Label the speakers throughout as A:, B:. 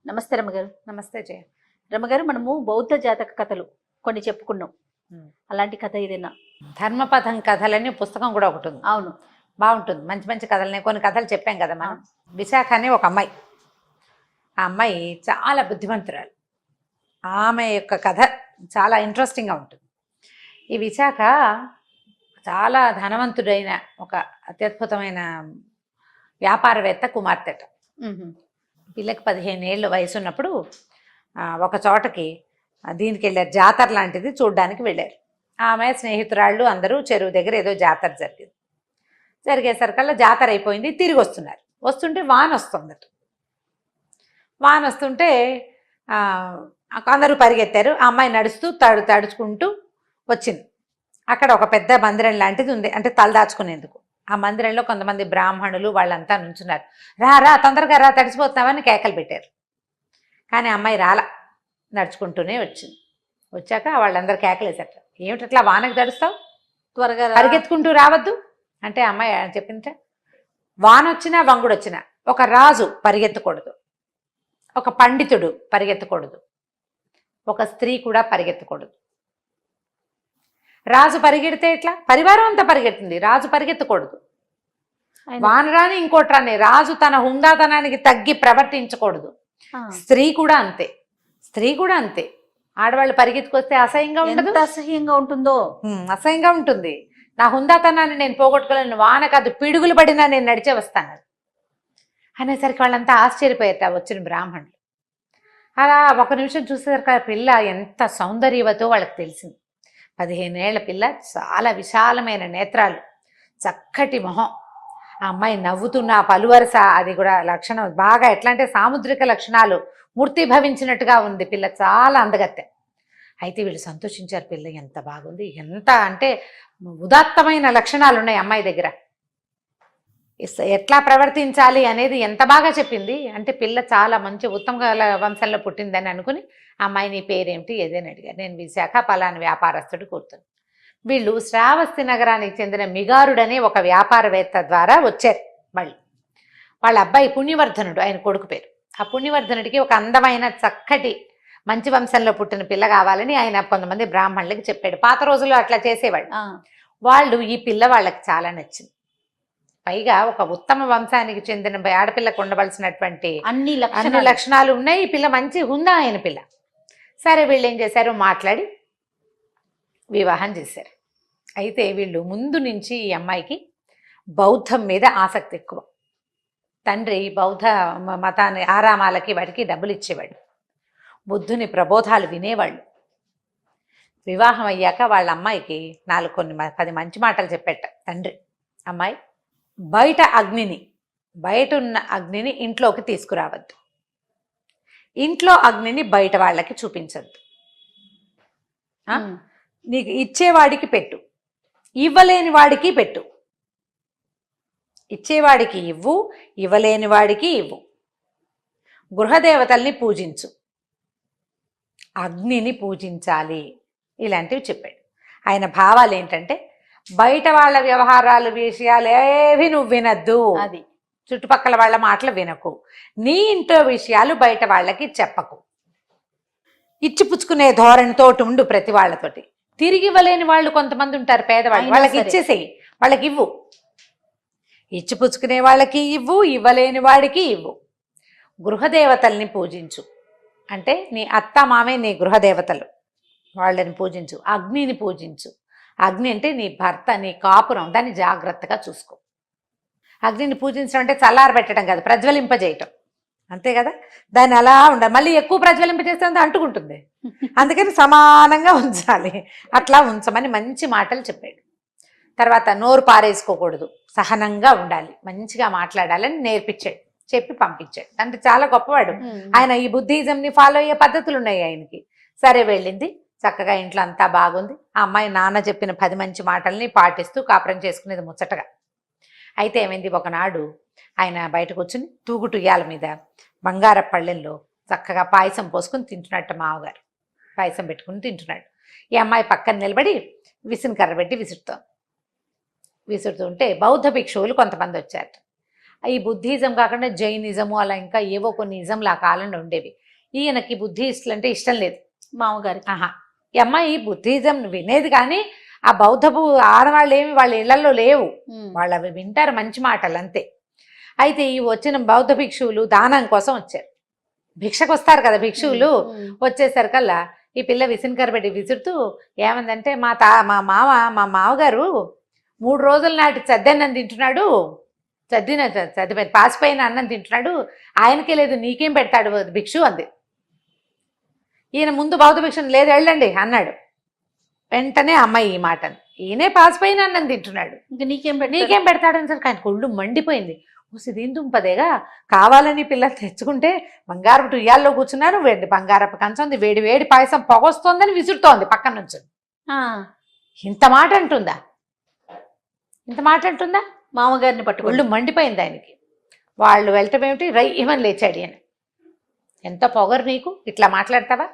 A: నమస్తే రమ్మగారు.
B: నమస్తే జయ.
A: రమ్మగారు, మనము బౌద్ధ జాతక కథలు కొన్ని చెప్పుకున్నాం. అలాంటి కథ ఏదైనా?
B: ధర్మపథం కథలని పుస్తకం కూడా ఒకటి ఉంది.
A: అవును,
B: బాగుంటుంది. మంచి మంచి కథలని కొన్ని కథలు చెప్పాం కదా మనం. విశాఖ అని ఒక అమ్మాయి. ఆ అమ్మాయి చాలా బుద్ధిమంతురాలు. ఆమె యొక్క కథ చాలా ఇంట్రెస్టింగ్గా ఉంటుంది. ఈ విశాఖ చాలా ధనవంతుడైన ఒక అత్యద్భుతమైన వ్యాపారవేత్త కుమార్తెట. పిల్లకి 15 ఏళ్ళు వయసు ఉన్నప్పుడు ఒక చోటకి దీనికి వెళ్ళారు. జాతర లాంటిది చూడడానికి వెళ్ళారు. ఆమె స్నేహితురాళ్ళు అందరూ చెరువు దగ్గర ఏదో జాతర జరిగింది. జరిగేసరికల్లా జాతర అయిపోయింది. తిరిగి వస్తున్నారు. వస్తుంటే వాన వస్తుందట. వాన వస్తుంటే అందరూ పరిగెత్తారు. ఆ అమ్మాయి నడుస్తూ తడుచుకుంటూ వచ్చింది. అక్కడ ఒక పెద్ద మందిరం లాంటిది ఉంది, అంటే తలదాచుకునేందుకు. ఆ మందిరంలో కొంతమంది బ్రాహ్మణులు వాళ్ళంతా నుంచున్నారు. రా తొందరగా రా, తడిసిపోతున్నామని కేకలు పెట్టారు. కానీ అమ్మాయి రాలా, నడుచుకుంటూనే వచ్చింది. వచ్చాక వాళ్ళందరూ కేకలేసారు, ఏమిటట్లా వానకు తడుస్తావు, త్వరగా పరిగెత్తుకుంటూ రావద్దు అంటే అమ్మాయి చెప్పింటే, వాన వచ్చినా వంగుడు వచ్చినా ఒక రాజు పరిగెత్తకూడదు, ఒక పండితుడు పరిగెత్తకూడదు, ఒక స్త్రీ కూడా పరిగెత్తకూడదు. రాజు పరిగెడితే ఎట్లా? పరివారం అంతా పరిగెడుతుంది, రాజు పరిగెత్తకూడదు. వాన రాని ఇంకోటి రాని, రాజు తన హుందాతనానికి తగ్గి ప్రవర్తించకూడదు. స్త్రీ కూడా అంతే, స్త్రీ కూడా అంతే. ఆడవాళ్ళు పరిగెత్తుకొస్తే అసహ్యంగా ఉండదు?
A: అసహ్యంగా ఉంటుందో,
B: అసహ్యంగా ఉంటుంది. నా హుందాతనాన్ని నేను పోగొట్టుకోలేను, వాన కాదు పిడుగులు పడినా నేను నడిచే వస్తాను అనేసరికి వాళ్ళంతా ఆశ్చర్యపోయారు వచ్చిన బ్రాహ్మణులు. అలా ఒక నిమిషం చూసేసరికి ఆ పిల్ల ఎంత సౌందర్యవతో వాళ్ళకి తెలిసింది. 15 ఏళ్ల పిల్ల, చాలా విశాలమైన నేత్రాలు, చక్కటి మొహం. ఆ అమ్మాయి నవ్వుతున్న పలువరస, అది కూడా లక్షణం బాగా ఎట్లా అంటే సాముద్రిక లక్షణాలు మూర్తి భవించినట్టుగా ఉంది పిల్ల, చాలా అందగత్తె. అయితే వీళ్ళు సంతోషించారు, పిల్ల ఎంత బాగుంది, ఎంత అంటే ఉదాత్తమైన లక్షణాలు ఉన్నాయి అమ్మాయి దగ్గర, ఎట్లా ప్రవర్తించాలి అనేది ఎంత బాగా చెప్పింది అంటే పిల్ల చాలా మంచి ఉత్తమ వంశంలో పుట్టిందని అనుకుని, అమ్మాయి నీ పేరేమిటి ఏదైనా అడిగారు. నేను విశాఖ, పలాని వ్యాపారస్తుడు కూర్చుని. వీళ్ళు శ్రావస్తి నగరానికి చెందిన మిగారుడనే ఒక వ్యాపారవేత్త ద్వారా వచ్చారు. మళ్ళీ వాళ్ళ అబ్బాయి పుణ్యవర్ధనుడు, ఆయన కొడుకు పేరు. ఆ పుణ్యవర్ధనుడికి ఒక అందమైన చక్కటి మంచి వంశంలో పుట్టిన పిల్ల కావాలని ఆయన కొంతమంది బ్రాహ్మణులకి చెప్పాడు. పాత రోజుల్లో అట్లా చేసేవాళ్ళు. వాళ్ళు ఈ పిల్ల వాళ్ళకి చాలా నచ్చింది. పైగా ఒక ఉత్తమ వంశానికి చెందిన ఆడపిల్లకు ఉండవలసినటువంటి అన్ని లక్షణాలు ఉన్నాయి. ఈ పిల్ల మంచి హుందా అయిన పిల్ల. సరే వీళ్ళు ఏం చేశారు, మాట్లాడి వివాహం చేశారు. అయితే వీళ్ళు ముందు నుంచి ఈ అమ్మాయికి బౌద్ధం మీద ఆసక్తి ఎక్కువ. తండ్రి బౌద్ధ మతాన్ని ఆరామాలకి వాటికి డబ్బులు ఇచ్చేవాడు. బుద్ధుని ప్రబోధాలు వినేవాళ్ళు. వివాహం అయ్యాక వాళ్ళ అమ్మాయికి 10 మంచి మాటలు చెప్పేట తండ్రి. అమ్మాయి, బయట ఉన్న అగ్నిని ఇంట్లోకి తీసుకురావద్దు, ఇంట్లో అగ్నిని బయట వాళ్ళకి చూపించద్దు, నీకు ఇచ్చేవాడికి పెట్టు, ఇవ్వలేని వాడికి పెట్టు. ఇచ్చేవాడికి ఇవ్వు, ఇవ్వలేని వాడికి ఇవ్వు. గృహదేవతల్ని పూజించు, అగ్నిని పూజించాలి. ఇలాంటివి చెప్పాడు. ఆయన భావాలు ఏంటంటే, బయట వాళ్ళ వ్యవహారాలు విషయాలు ఏవి నువ్వు వినద్దు, అది చుట్టుపక్కల వాళ్ళ మాటలు వినకు, నీ ఇంట్లో విషయాలు బయట వాళ్ళకి చెప్పకు, ఇచ్చిపుచ్చుకునే ధోరణితోటి ఉండు ప్రతి వాళ్ళతోటి. తిరిగి ఇవ్వలేని వాళ్ళు కొంతమంది ఉంటారు, పేదవాళ్ళు, వాళ్ళకి ఇచ్చేసేయి, వాళ్ళకి ఇవ్వు. ఇచ్చిపుచ్చుకునే వాళ్ళకి ఇవ్వు, ఇవ్వలేని వాడికి ఇవ్వు. గృహదేవతల్ని పూజించు, అంటే నీ అత్త మామే నీ గృహదేవతలు, వాళ్ళని పూజించు. అగ్నిని పూజించు, అగ్ని అంటే నీ భర్త, నీ కాపురం, దాన్ని జాగ్రత్తగా చూసుకో. అగ్నిని పూజించడం అంటే చల్లారబెట్టడం కాదు, ప్రజ్వలింపజేయటం, అంతే కదా. దాన్ని అలా ఉండాలి. మళ్ళీ ఎక్కువ ప్రజ్వలింపజేస్తే అంటుకుంటుంది, అందుకని సమానంగా ఉంచాలి. అట్లా ఉంచమని మంచి మాటలు చెప్పాడు. తర్వాత నోరు పారేసుకోకూడదు, సహనంగా ఉండాలి, మంచిగా మాట్లాడాలని నేర్పించాడు, చెప్పి పంపించాడు. అంటే చాలా గొప్పవాడు ఆయన. ఈ బుద్ధిజంని ఫాలో అయ్యే పద్ధతులు ఉన్నాయి ఆయనకి. సరే వెళ్ళింది, చక్కగా ఇంట్లో అంతా బాగుంది. ఆ అమ్మాయి నాన్న చెప్పిన 10 మంచి మాటల్ని పాటిస్తూ కాపురం చేసుకునేది ముచ్చటగా. అయితే ఏమైంది, ఒకనాడు ఆయన బయటకు వచ్చి తూగుటుయ్యాల మీద బంగార పళ్ళెల్లో చక్కగా పాయసం పోసుకుని తింటున్నట్టు, మావగారు పాయసం పెట్టుకుని తింటున్నాడు. ఈ అమ్మాయి పక్కన నిలబడి విసుని కర్ర పెట్టి విసురుతుంటే బౌద్ధ భిక్షువులు కొంతమంది వచ్చారు. ఈ బుద్ధిజం కాకుండా జైనిజము అలా ఇంకా ఏవో కొన్ని ఇజంలు ఆ కాలంలో ఉండేవి. ఈయనకి బుద్ధిస్టులు అంటే ఇష్టం లేదు
A: మామగారికి.
B: ఆహా. ఈ అమ్మాయి బుద్ధిజం వినేది కానీ ఆ బౌద్ధపు ఆడవాళ్ళు ఏమి వాళ్ళ ఇళ్లలో లేవు, వాళ్ళు అవి వింటారు మంచి మాటలు అంతే. అయితే ఈ వచ్చిన బౌద్ధ భిక్షువులు దానం కోసం వచ్చారు. భిక్షకు వస్తారు కదా భిక్షువులు. వచ్చేసరికల్లా ఈ పిల్ల విసినకర పెట్టి విసురుతూ ఏమందంటే మా మామగారు 3 రోజుల నాటి చద్దన్నం తింటున్నాడు, చద్దిపోయిన పాసిపోయిన అన్నం తింటున్నాడు, ఆయనకే లేదు నీకేం పెడతాడు భిక్షు అంది. ఈయన ముందు బౌద్ధ భిక్షుని లేదు వెళ్ళండి అన్నాడు. వెంటనే అమ్మాయి ఈ మాటను, ఈయనే పాసిపోయిన అన్నం తింటున్నాడు
A: ఇంకా
B: నీకేం పెడతాడని సరికి ఆయన ఒళ్ళు మండిపోయింది. దీని దుంపదేగా కావాలని పిల్లలు తెచ్చుకుంటే బంగారపు ఉయ్యాల్లో కూర్చున్నారు, బంగారపు కంచం వేడి వేడి పాయసం పొగొస్తోందని విసురుతోంది పక్కన నుంచి. ఇంత మాట అంటుందా, ఇంత మాట అంటుందా?
A: మామగారిని పట్టుకు
B: ఒళ్ళు మండిపోయింది ఆయనకి. వాళ్ళు వెళ్ళటం ఏమిటి రైమని లేచాడు ఈయన. ఎంత పొగరు నీకు, ఇట్లా మాట్లాడతావా?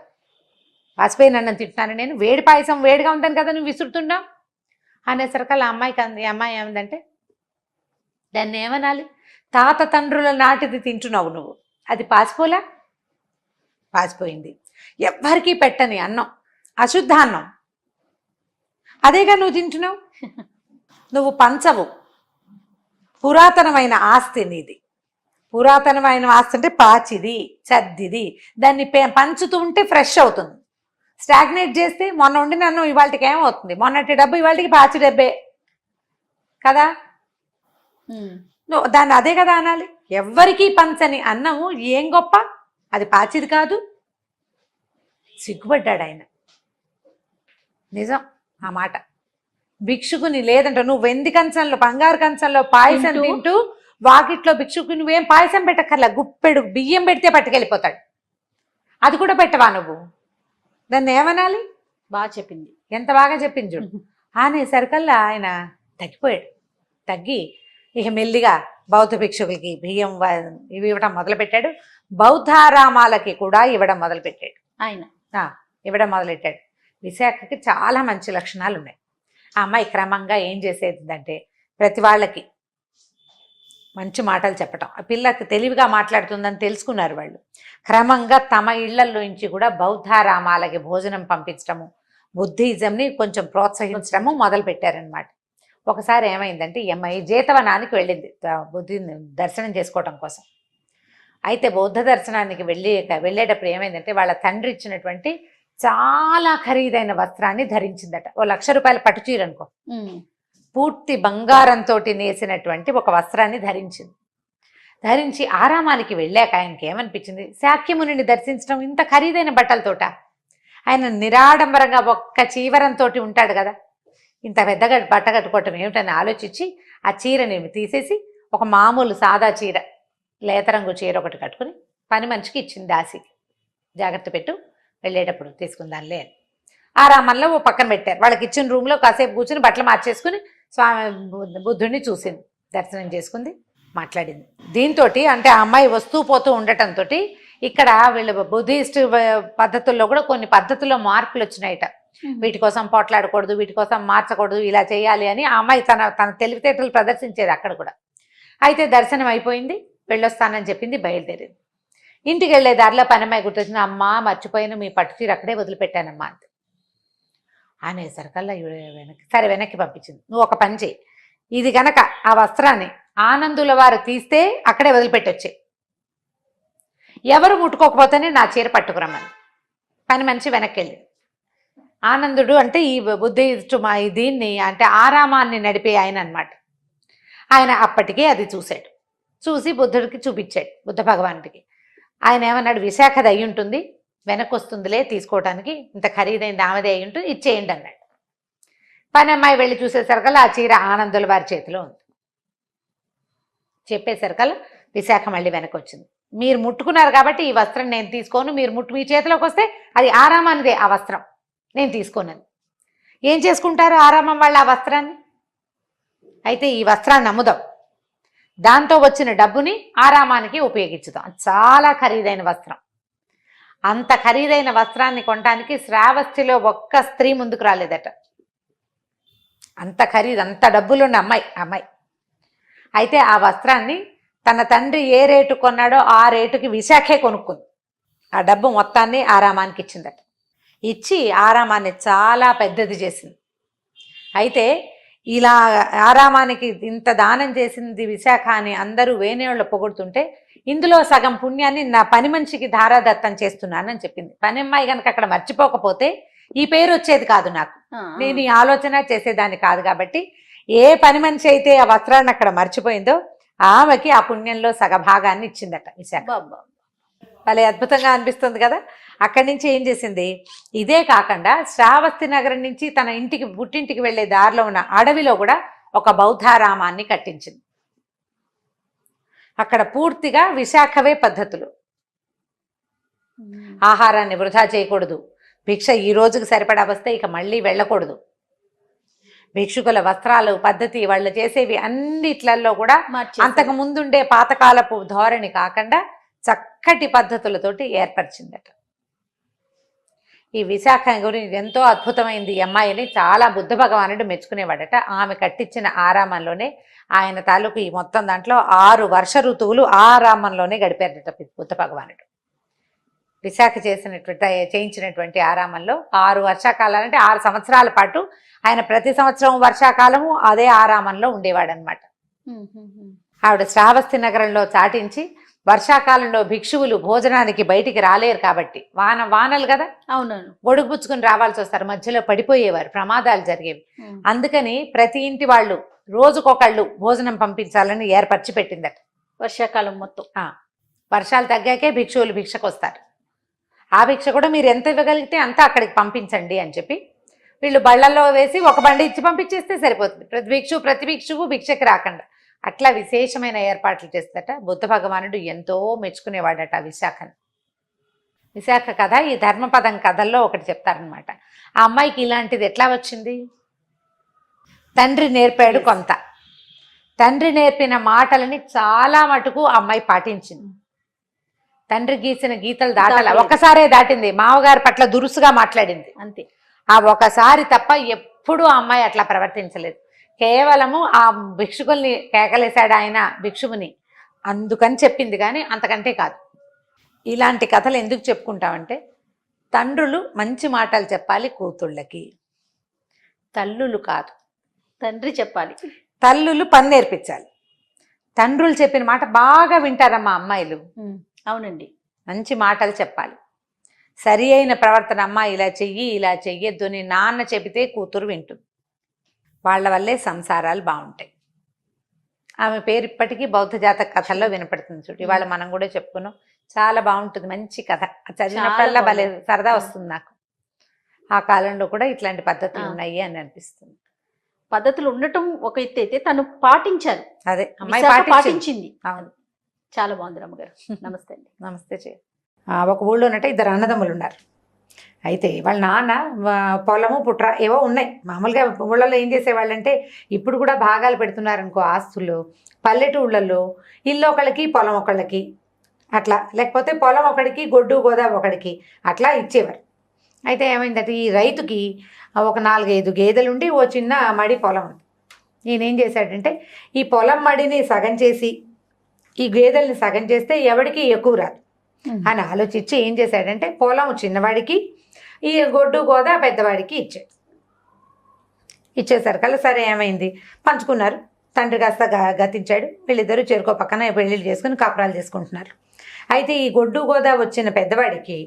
B: పాసిపోయిన అన్నం తింటున్నాను నేను, వేడి పాయసం వేడిగా ఉందని కదా నువ్వు విసురుతున్నావు అనేసరికల్లా అమ్మాయి ఏమందంటే దాన్ని ఏమనాలి, తాత తండ్రుల నాటిది తింటున్నావు నువ్వు, అది పాసిపోలా? పాసిపోయింది. ఎవ్వరికీ పెట్టని అన్నం, అశుద్ధ అన్నం, అదేగా నువ్వు తింటున్నావు. నువ్వు పంచవు, పురాతనమైన ఆస్తి నీది. పురాతనమైన ఆస్తి అంటే పాచిది చద్దిది, దాన్ని పంచుతూ ఉంటే ఫ్రెష్ అవుతుంది. స్టాగ్నేట్ చేస్తే మొన్న ఉండి నన్ను ఇవాళకి ఏమవుతుంది, మొన్నటి డబ్బు ఇవాళకి పాచి డబ్బే కదా, దాన్ని అదే కదా అనాలి. ఎవ్వరికీ పంచని అన్నము ఏం గొప్ప, అది పాచిది కాదు. సిగ్గుపడ్డాడు ఆయన. నిజం ఆ మాట. భిక్షుకుని లేదంట నువ్వు వెండి కంచంలో బంగారు కంచంలో పాయసం తింటూ వాకిట్లో భిక్షుకు నువ్వేం పాయసం పెట్టక్కర్లా, గుప్పెడు బియ్యం పెడితే పట్టుకెళ్ళిపోతాడు, అది కూడా పెట్టవా నువ్వు? దాన్ని ఏమనాలి?
A: బాగా చెప్పింది,
B: ఎంత బాగా చెప్పింది చూడు. అనేసరికల్లా ఆయన తగ్గిపోయాడు. తగ్గి ఇక మెల్లిగా బౌద్ధ భిక్షువులకి బియ్యం ఇవి ఇవ్వడం మొదలుపెట్టాడు. బౌద్ధారామాలకి కూడా ఇవ్వడం మొదలుపెట్టాడు ఆయన. ఇవ్వడం మొదలెట్టాడు. విశాఖకి చాలా మంచి లక్షణాలు ఉన్నాయి. ఆ అమ్మాయి క్రమంగా ఏం చేసేదంటే ప్రతి వాళ్ళకి మంచి మాటలు చెప్పటం. ఆ పిల్లకి తెలివిగా మాట్లాడుతుందని తెలుసుకున్నారు వాళ్ళు. క్రమంగా తమ ఇళ్లలోంచి కూడా బౌద్ధారామాలకి భోజనం పంపించడము, బుద్ధిజంని కొంచెం ప్రోత్సహించడము మొదలు పెట్టారనమాట. ఒకసారి ఏమైందంటే ఈ అమ్మాయి జేతవనానికి వెళ్ళింది బుద్ధిని దర్శనం చేసుకోవటం కోసం. అయితే బౌద్ధ దర్శనానికి వెళ్ళేటప్పుడు ఏమైందంటే వాళ్ళ తండ్రి ఇచ్చినటువంటి చాలా ఖరీదైన వస్త్రాన్ని ధరించిందట. ఓ 1,00,000 రూపాయల పట్టుచీర అనుకో, పూర్తి బంగారంతో నేసినటువంటి ఒక వస్త్రాన్ని ధరించింది. ధరించి ఆరామానికి వెళ్ళాక ఆయనకి ఏమనిపించింది, శాక్యమునిని దర్శించడం ఇంత ఖరీదైన బట్టలతోట, ఆయన నిరాడంబరంగా ఒక్క చీవరంతో ఉంటాడు కదా, ఇంత పెద్దగా బట్ట కట్టుకోవటం ఏమిటని ఆలోచించి ఆ చీరని తీసేసి ఒక మామూలు సాదా చీర, లేతరంగు చీర ఒకటి కట్టుకుని పని మనిషికి ఇచ్చింది దాసికి, జాగ్రత్త పెట్టు వెళ్ళేటప్పుడు తీసుకుందానిలే అని. ఆరామంలో ఓ పక్కన పెట్టారు. వాళ్ళకి ఇచ్చిన రూమ్లో కాసేపు కూర్చుని బట్టలు మార్చేసుకుని స్వామి బుద్ధుడిని చూసింది, దర్శనం చేసుకుంది, మాట్లాడింది. దీంతో అంటే ఆ అమ్మాయి వస్తూ పోతూ ఉండటంతో ఇక్కడ వీళ్ళు బుద్ధిస్ట్ పద్ధతుల్లో కూడా కొన్ని పద్ధతుల్లో మార్పులు వచ్చినాయట. వీటి కోసం పోట్లాడకూడదు, వీటి కోసం మార్చకూడదు, ఇలా చేయాలి అని ఆ అమ్మాయి తన తెలివితేటలు ప్రదర్శించేది అక్కడ కూడా. అయితే దర్శనం అయిపోయింది, వెళ్ళొస్తానని చెప్పింది, బయలుదేరింది. ఇంటికి వెళ్ళే దారిలో పనమ్మాయి గుర్తొచ్చింది, అమ్మ మర్చిపోయిన మీ పట్టుచీర అక్కడే వదిలిపెట్టానమ్మా అంతే అనేసరికల్లా వెనక్కి పంపించింది. నువ్వు ఒక పని చేయి, ఇది గనక ఆ వస్త్రాన్ని ఆనందుల వారు తీస్తే అక్కడే వదిలిపెట్టొచ్చే, ఎవరు ముట్టుకోకపోతేనే నా చీర పట్టుకురమ్మని. పని మనిషి వెనక్కి వెళ్ళి, ఆనందుడు అంటే ఈ బుద్ధిస్టు దీన్ని అంటే ఆరామాన్ని నడిపే ఆయన అనమాట. ఆయన అప్పటికే అది చూశాడు, చూసి బుద్ధుడికి చూపించాడు, బుద్ధ భగవానుడికి. ఆయన ఏమన్నాడు, విశాఖది అయి ఉంటుంది, వెనక్కి వస్తుందిలే తీసుకోవడానికి, ఇంత ఖరీదైంది ఆమెదే అయి ఉంటుంది, ఇచ్చేయండి అన్నాడు. పని అమ్మాయి వెళ్ళి చూసేసరికల్లా ఆ చీర ఆనందుల వారి చేతిలో ఉంది. చెప్పేసరికల్లా విశాఖ మళ్ళీ వెనక్కి వచ్చింది. మీరు ముట్టుకున్నారు కాబట్టి ఈ వస్త్రం నేను తీసుకోను, మీరు మీ చేతిలోకి వస్తే అది ఆరామానిదే ఆ వస్త్రం, నేను తీసుకోను. ఏం చేసుకుంటారు ఆరామం వాళ్ళు ఆ వస్త్రాన్ని? అయితే ఈ వస్త్రాన్ని అమ్ముదాం, దాంతో వచ్చిన డబ్బుని ఆరామానికి ఉపయోగించుదాం. చాలా ఖరీదైన వస్త్రం. అంత ఖరీదైన వస్త్రాన్ని కొనడానికి శ్రావస్తిలో ఒక్క స్త్రీ ముందుకు రాలేదట. అంత ఖరీదు, అంత డబ్బులున్న అమ్మాయి. అయితే ఆ వస్త్రాన్ని తన తండ్రి ఏ రేటు కొన్నాడో ఆ రేటుకి విశాఖే కొనుక్కుంది. ఆ డబ్బు మొత్తాన్ని ఆరామానికి ఇచ్చిందట. ఇచ్చి ఆరామాన్ని చాలా పెద్దది చేసింది. అయితే ఇలా ఆరామానికి ఇంత దానం చేసింది విశాఖ అని అందరూ వేణేళ్ళు పొగుడుతుంటే ఇందులో సగం పుణ్యాన్ని నా పని మనిషికి ధారాదత్తం చేస్తున్నానని చెప్పింది. పని అమ్మాయి కనుక అక్కడ మర్చిపోకపోతే ఈ పేరు వచ్చేది కాదు నాకు, నేను ఈ ఆలోచన చేసేదాన్ని కాదు. కాబట్టి ఏ పని మనిషి అయితే ఆ వస్త్రాన్ని అక్కడ మర్చిపోయిందో ఆమెకి ఆ పుణ్యంలో సగభాగాన్ని ఇచ్చిందట విశాఖ. భలే అద్భుతంగా అనిపిస్తుంది కదా. అక్కడి నుంచి ఏం చేసింది, ఇదే కాకుండా శ్రావస్తి నగరం నుంచి తన ఇంటికి పుట్టింటికి వెళ్లే దారిలో ఉన్న అడవిలో కూడా ఒక బౌద్ధారామాన్ని కట్టించింది. అక్కడ పూర్తిగా విశాఖవే పద్ధతులు. ఆహారాన్ని వృధా చేయకూడదు, భిక్ష ఈ రోజుకి సరిపడా వస్తే ఇక మళ్ళీ వెళ్ళకూడదు, భిక్షుకుల వస్త్రాలు పద్ధతి వాళ్ళు చేసేవి అన్నిట్లలో కూడా అంతకు ముందుండే పాతకాలపు ధోరణి కాకుండా చక్కటి పద్ధతులతోటి ఏర్పరిచిందట. ఈ విశాఖ గురించి ఎంతో అద్భుతమైంది ఈ అమ్మాయిని చాలా బుద్ధ భగవానుడు మెచ్చుకునేవాడట. ఆమె కట్టించిన ఆరామంలోనే ఆయన తాలూకు ఈ మొత్తం దాంట్లో 6 వర్ష ఋతువులు ఆరామంలోనే గడిపారట బుద్ధ భగవానుడు. విశాఖ చేయించినటువంటి ఆరామంలో 6 వర్షాకాలాలంటే 6 సంవత్సరాల పాటు ఆయన ప్రతి సంవత్సరం వర్షాకాలము అదే ఆరామంలో ఉండేవాడనమాట. ఆవిడ శ్రావస్తి నగరంలో చాటించి వర్షాకాలంలో భిక్షువులు భోజనానికి బయటికి రాలేరు కాబట్టి వానలు కదా,
A: అవునవును,
B: గొడుగు పుచ్చుకుని రావాల్సి వస్తారు, మధ్యలో పడిపోయేవారు, ప్రమాదాలు జరిగేవి. అందుకని ప్రతి ఇంటి వాళ్ళు రోజుకొకళ్ళు భోజనం పంపించాలని ఏర్పరిచి పెట్టిందట.
A: వర్షాకాలం మొత్తం
B: వర్షాలు తగ్గాకే భిక్షువులు భిక్షకు వస్తారు. ఆ భిక్ష కూడా మీరు ఎంత ఇవ్వగలిగితే అంత అక్కడికి పంపించండి అని చెప్పి వీళ్ళు బళ్ళల్లో వేసి ఒక బండి ఇచ్చి పంపించేస్తే సరిపోతుంది, ప్రతి భిక్షువు భిక్షకి రాకుండా. అట్లా విశేషమైన ఏర్పాట్లు చేస్తట. బుద్ధ భగవానుడు ఎంతో మెచ్చుకునేవాడట విశాఖను. విశాఖ కథ ఈ ధర్మపదం కథల్లో ఒకటి చెప్తారనమాట. ఆ అమ్మాయికి ఇలాంటిది ఎట్లా వచ్చింది, తండ్రి నేర్పాడు కొంత, తండ్రి నేర్పిన మాటలని చాలా మటుకు ఆ అమ్మాయి పాటించింది. తండ్రి గీసిన గీతలు దాటాల, ఒకసారే దాటింది. మామగారి పట్ల దురుసుగా మాట్లాడింది
A: అంతే,
B: ఆ ఒకసారి తప్ప ఎప్పుడూ ఆ అమ్మాయి అట్లా ప్రవర్తించలేదు. కేవలము ఆ భిక్షుకుల్ని కేకలేశాడు ఆయన భిక్షువుని, అందుకని చెప్పింది కానీ అంతకంటే కాదు. ఇలాంటి కథలు ఎందుకు చెప్పుకుంటామంటే తండ్రులు మంచి మాటలు చెప్పాలి కూతుళ్ళకి, తల్లులు కాదు.
A: తండ్రి చెప్పాలి,
B: తల్లులు పని నేర్పించాలి. తండ్రులు చెప్పిన మాట బాగా వింటారమ్మా అమ్మాయిలు.
A: అవునండి,
B: మంచి మాటలు చెప్పాలి, సరి అయిన ప్రవర్తన. అమ్మ ఇలా చెయ్యి ఇలా చెయ్యొద్దు అని నాన్న చెబితే కూతురు వింటుంది. వాళ్ళ వల్లే సంసారాలు బాగుంటాయి. ఆమె పేరు ఇప్పటికీ బౌద్ధ జాతక కథల్లో వినపడుతుంది చూడు. ఇవాళ మనం కూడా చెప్పుకున్నాం, చాలా బాగుంటుంది, మంచి కథ. చదివినప్పుడల్లా భలే సరదా వస్తుంది నాకు. ఆ కాలంలో కూడా ఇట్లాంటి పద్ధతులు ఉన్నాయి అని అనిపిస్తుంది.
A: పద్ధతులు ఉండటం ఒక ఎత్తు అయితే తను పాటించారు,
B: అదే అమ్మాయి
A: పాటించింది.
B: అవును,
A: చాలా బాగుంది రమ్మగారు. నమస్తే అండి.
B: నమస్తే. ఒక ఊళ్ళో ఉన్నట్టు 2 అన్నదమ్ములు ఉన్నారు. అయితే వాళ్ళ నాన్న పొలము పుట్ర ఏవో ఉన్నాయి. మామూలుగా ఊళ్ళలో ఏం చేసేవాళ్ళంటే ఇప్పుడు కూడా భాగాలు పెడుతున్నారనుకో ఆస్తులు, పల్లెటూళ్ళల్లో ఇల్లు ఒకళ్ళకి పొలం ఒకళ్ళకి అట్లా, లేకపోతే పొలం ఒకడికి గొడ్డు గోదా ఒకడికి అట్లా ఇచ్చేవారు. అయితే ఏమైందంటే ఈ రైతుకి ఒక 4-5 గేదెలుండి ఓ చిన్న మడి పొలం ఉంది. ఈయన ఏం చేశాడంటే ఈ పొలం మడిని సగం చేసి ఈ గేదెల్ని సగం చేస్తే ఎవడికి ఎక్కువ రాదు అని ఆలోచించి ఏం చేశాడంటే పొలం చిన్నవాడికి ఈ గొడ్డు గోదా పెద్దవాడికి ఇచ్చేసరికల్లా సరే ఏమైంది, పంచుకున్నారు. తండ్రి కాస్త గతించాడు, వీళ్ళిద్దరూ చెరుకో పక్కన పెళ్ళిళ్ళు చేసుకుని కాపురాలు చేసుకుంటున్నారు. అయితే ఈ గొడ్డు గోదా వచ్చిన పెద్దవాడికి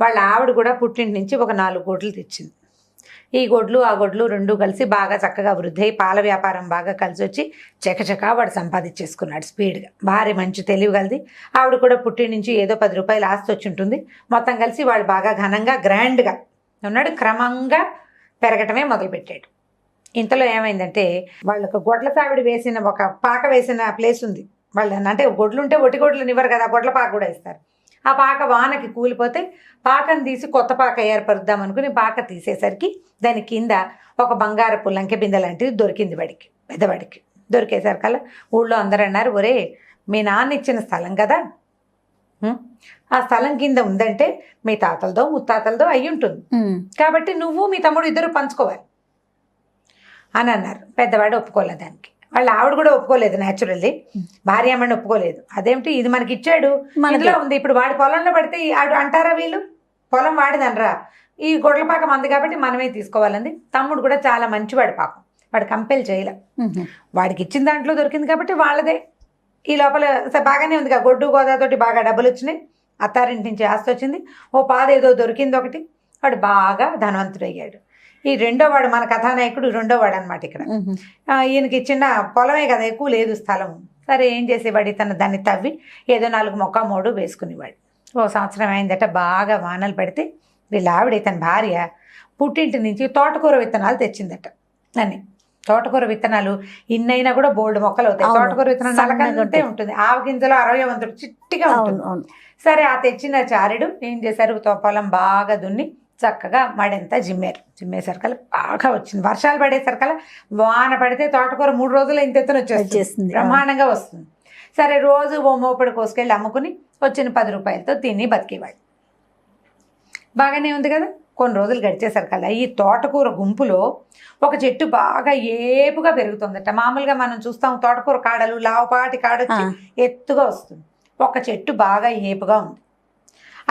B: వాళ్ళ ఆవిడ కూడా పుట్టింటి నుంచి ఒక 4 గొడ్లు తెచ్చింది. ఈ గొడ్లు ఆ గొడ్లు 2 కలిసి బాగా చక్కగా వృద్ధి అయి పాల వ్యాపారం బాగా కలిసి వచ్చి చకచకా వాడు సంపాదించేసుకున్నాడు స్పీడ్గా. భార్య మంచి తెలివి కలిది, ఆవిడ కూడా పుట్టిన నుంచి ఏదో 10 రూపాయలు ఆస్తి వచ్చి ఉంటుంది. మొత్తం కలిసి వాడు బాగా ఘనంగా గ్రాండ్గా ఉన్నాడు. క్రమంగా పెరగటమే మొదలుపెట్టాడు. ఇంతలో ఏమైందంటే వాళ్ళకు గొడ్ల సావిడి వేసిన ఒక పాక వేసిన ప్లేస్ ఉంది. వాళ్ళు అంటే గొడ్లు ఉంటే ఒట్టి గొడ్లు ఇవ్వరు కదా, గొడ్ల పాక కూడా ఇస్తారు. ఆ పాక వానకి కూలిపోతే పాకను తీసి కొత్త పాక ఏర్పరుద్దాం అనుకుని పాక తీసేసరికి దాని కింద ఒక బంగారపు లంకె బిందె లాంటిది దొరికింది పెద్దవాడికి. దొరికేసరికల్లా ఊళ్ళో అందరూ అన్నారు, ఒరే మీ నాన్న ఇచ్చిన స్థలం కదా, ఆ స్థలం కింద ఉందంటే మీ తాతలదో ముత్తాతలదో అయి ఉంటుంది, కాబట్టి నువ్వు మీ తమ్ముడు ఇద్దరు పంచుకోవాలి అని అన్నారు. పెద్దవాడు ఒప్పుకోలే దానికి. వాళ్ళ ఆవిడ కూడా ఒప్పుకోలేదు, న్యాచురల్లీ భార్యామణి ఒప్పుకోలేదు. అదేమిటి ఇది మనకి ఇచ్చాడు, మనలో ఉంది, ఇప్పుడు వాడి పొలంలో పడితే ఆడు అంటారా వీళ్ళు, పొలం వాడిదనరా, ఈ గొడ్లపాక మంది కాబట్టి మనమే తీసుకోవాలంది. తమ్ముడు కూడా చాలా మంచివాడు పాపం, వాడు కంపెల్ చేయలే, వాడికి ఇచ్చిన దాంట్లో దొరికింది కాబట్టి వాళ్ళదే. ఈ లోపల బాగానే ఉంది, గొడ్డు గోదాతోటి బాగా డబ్బులు వచ్చినాయి, అత్తారింటి నుంచి ఆస్తి వచ్చింది, ఓ పాదేదో దొరికింది ఒకటి, వాడు బాగా ధనవంతుడు అయ్యాడు. ఈ రెండో వాడు మన కథానాయకుడు రెండో వాడు అనమాట ఇక్కడ. ఈయనకి చిన్న పొలమే కదా, ఎక్కువ లేదు స్థలం. సరే ఏం చేసేవాడు, తను దాన్ని తవ్వి ఏదో 4 మొక్క 3 వేసుకునేవాడు. ఓ సంవత్సరం అయిందట, బాగా వానలు పడితే వీళ్ళ ఆవిడ తన భార్య పుట్టింటి నుంచి తోటకూర విత్తనాలు తెచ్చిందట. అని తోటకూర విత్తనాలు ఇన్నైనా కూడా బోల్డ్ మొక్కలు అవుతాయి. తోటకూర విత్తనాలు నలకంతే ఉంటుంది, ఆవు గింజలో 60 వంతుడు చిట్టిగా ఉంటుంది. సరే ఆ తెచ్చిన చారుడు ఏం చేశారు, పొలం బాగా దున్ని చక్కగా మడంతా జిమ్మేసరికల్లా బాగా వచ్చింది. వర్షాలు పడేసరికల్లా వాన పడితే తోటకూర 3 రోజులు ఇంత ఎత్తున వచ్చేస్తుంది, బ్రహ్మాండంగా వస్తుంది. సరే రోజు ఓ మోపడి కోసుకెళ్ళి అమ్ముకుని వచ్చిన 10 రూపాయలతో తిని బతికేవాడు. బాగానే ఉంది కదా. కొన్ని రోజులు గడిచేసరికల్లా ఈ తోటకూర గుంపులో ఒక చెట్టు బాగా ఏపుగా పెరుగుతుందట. మామూలుగా మనం చూస్తాం తోటకూర కాడలు లావుపాటి కాడొచ్చి ఎత్తుగా వస్తుంది. ఒక చెట్టు బాగా ఏపుగా ఉంది.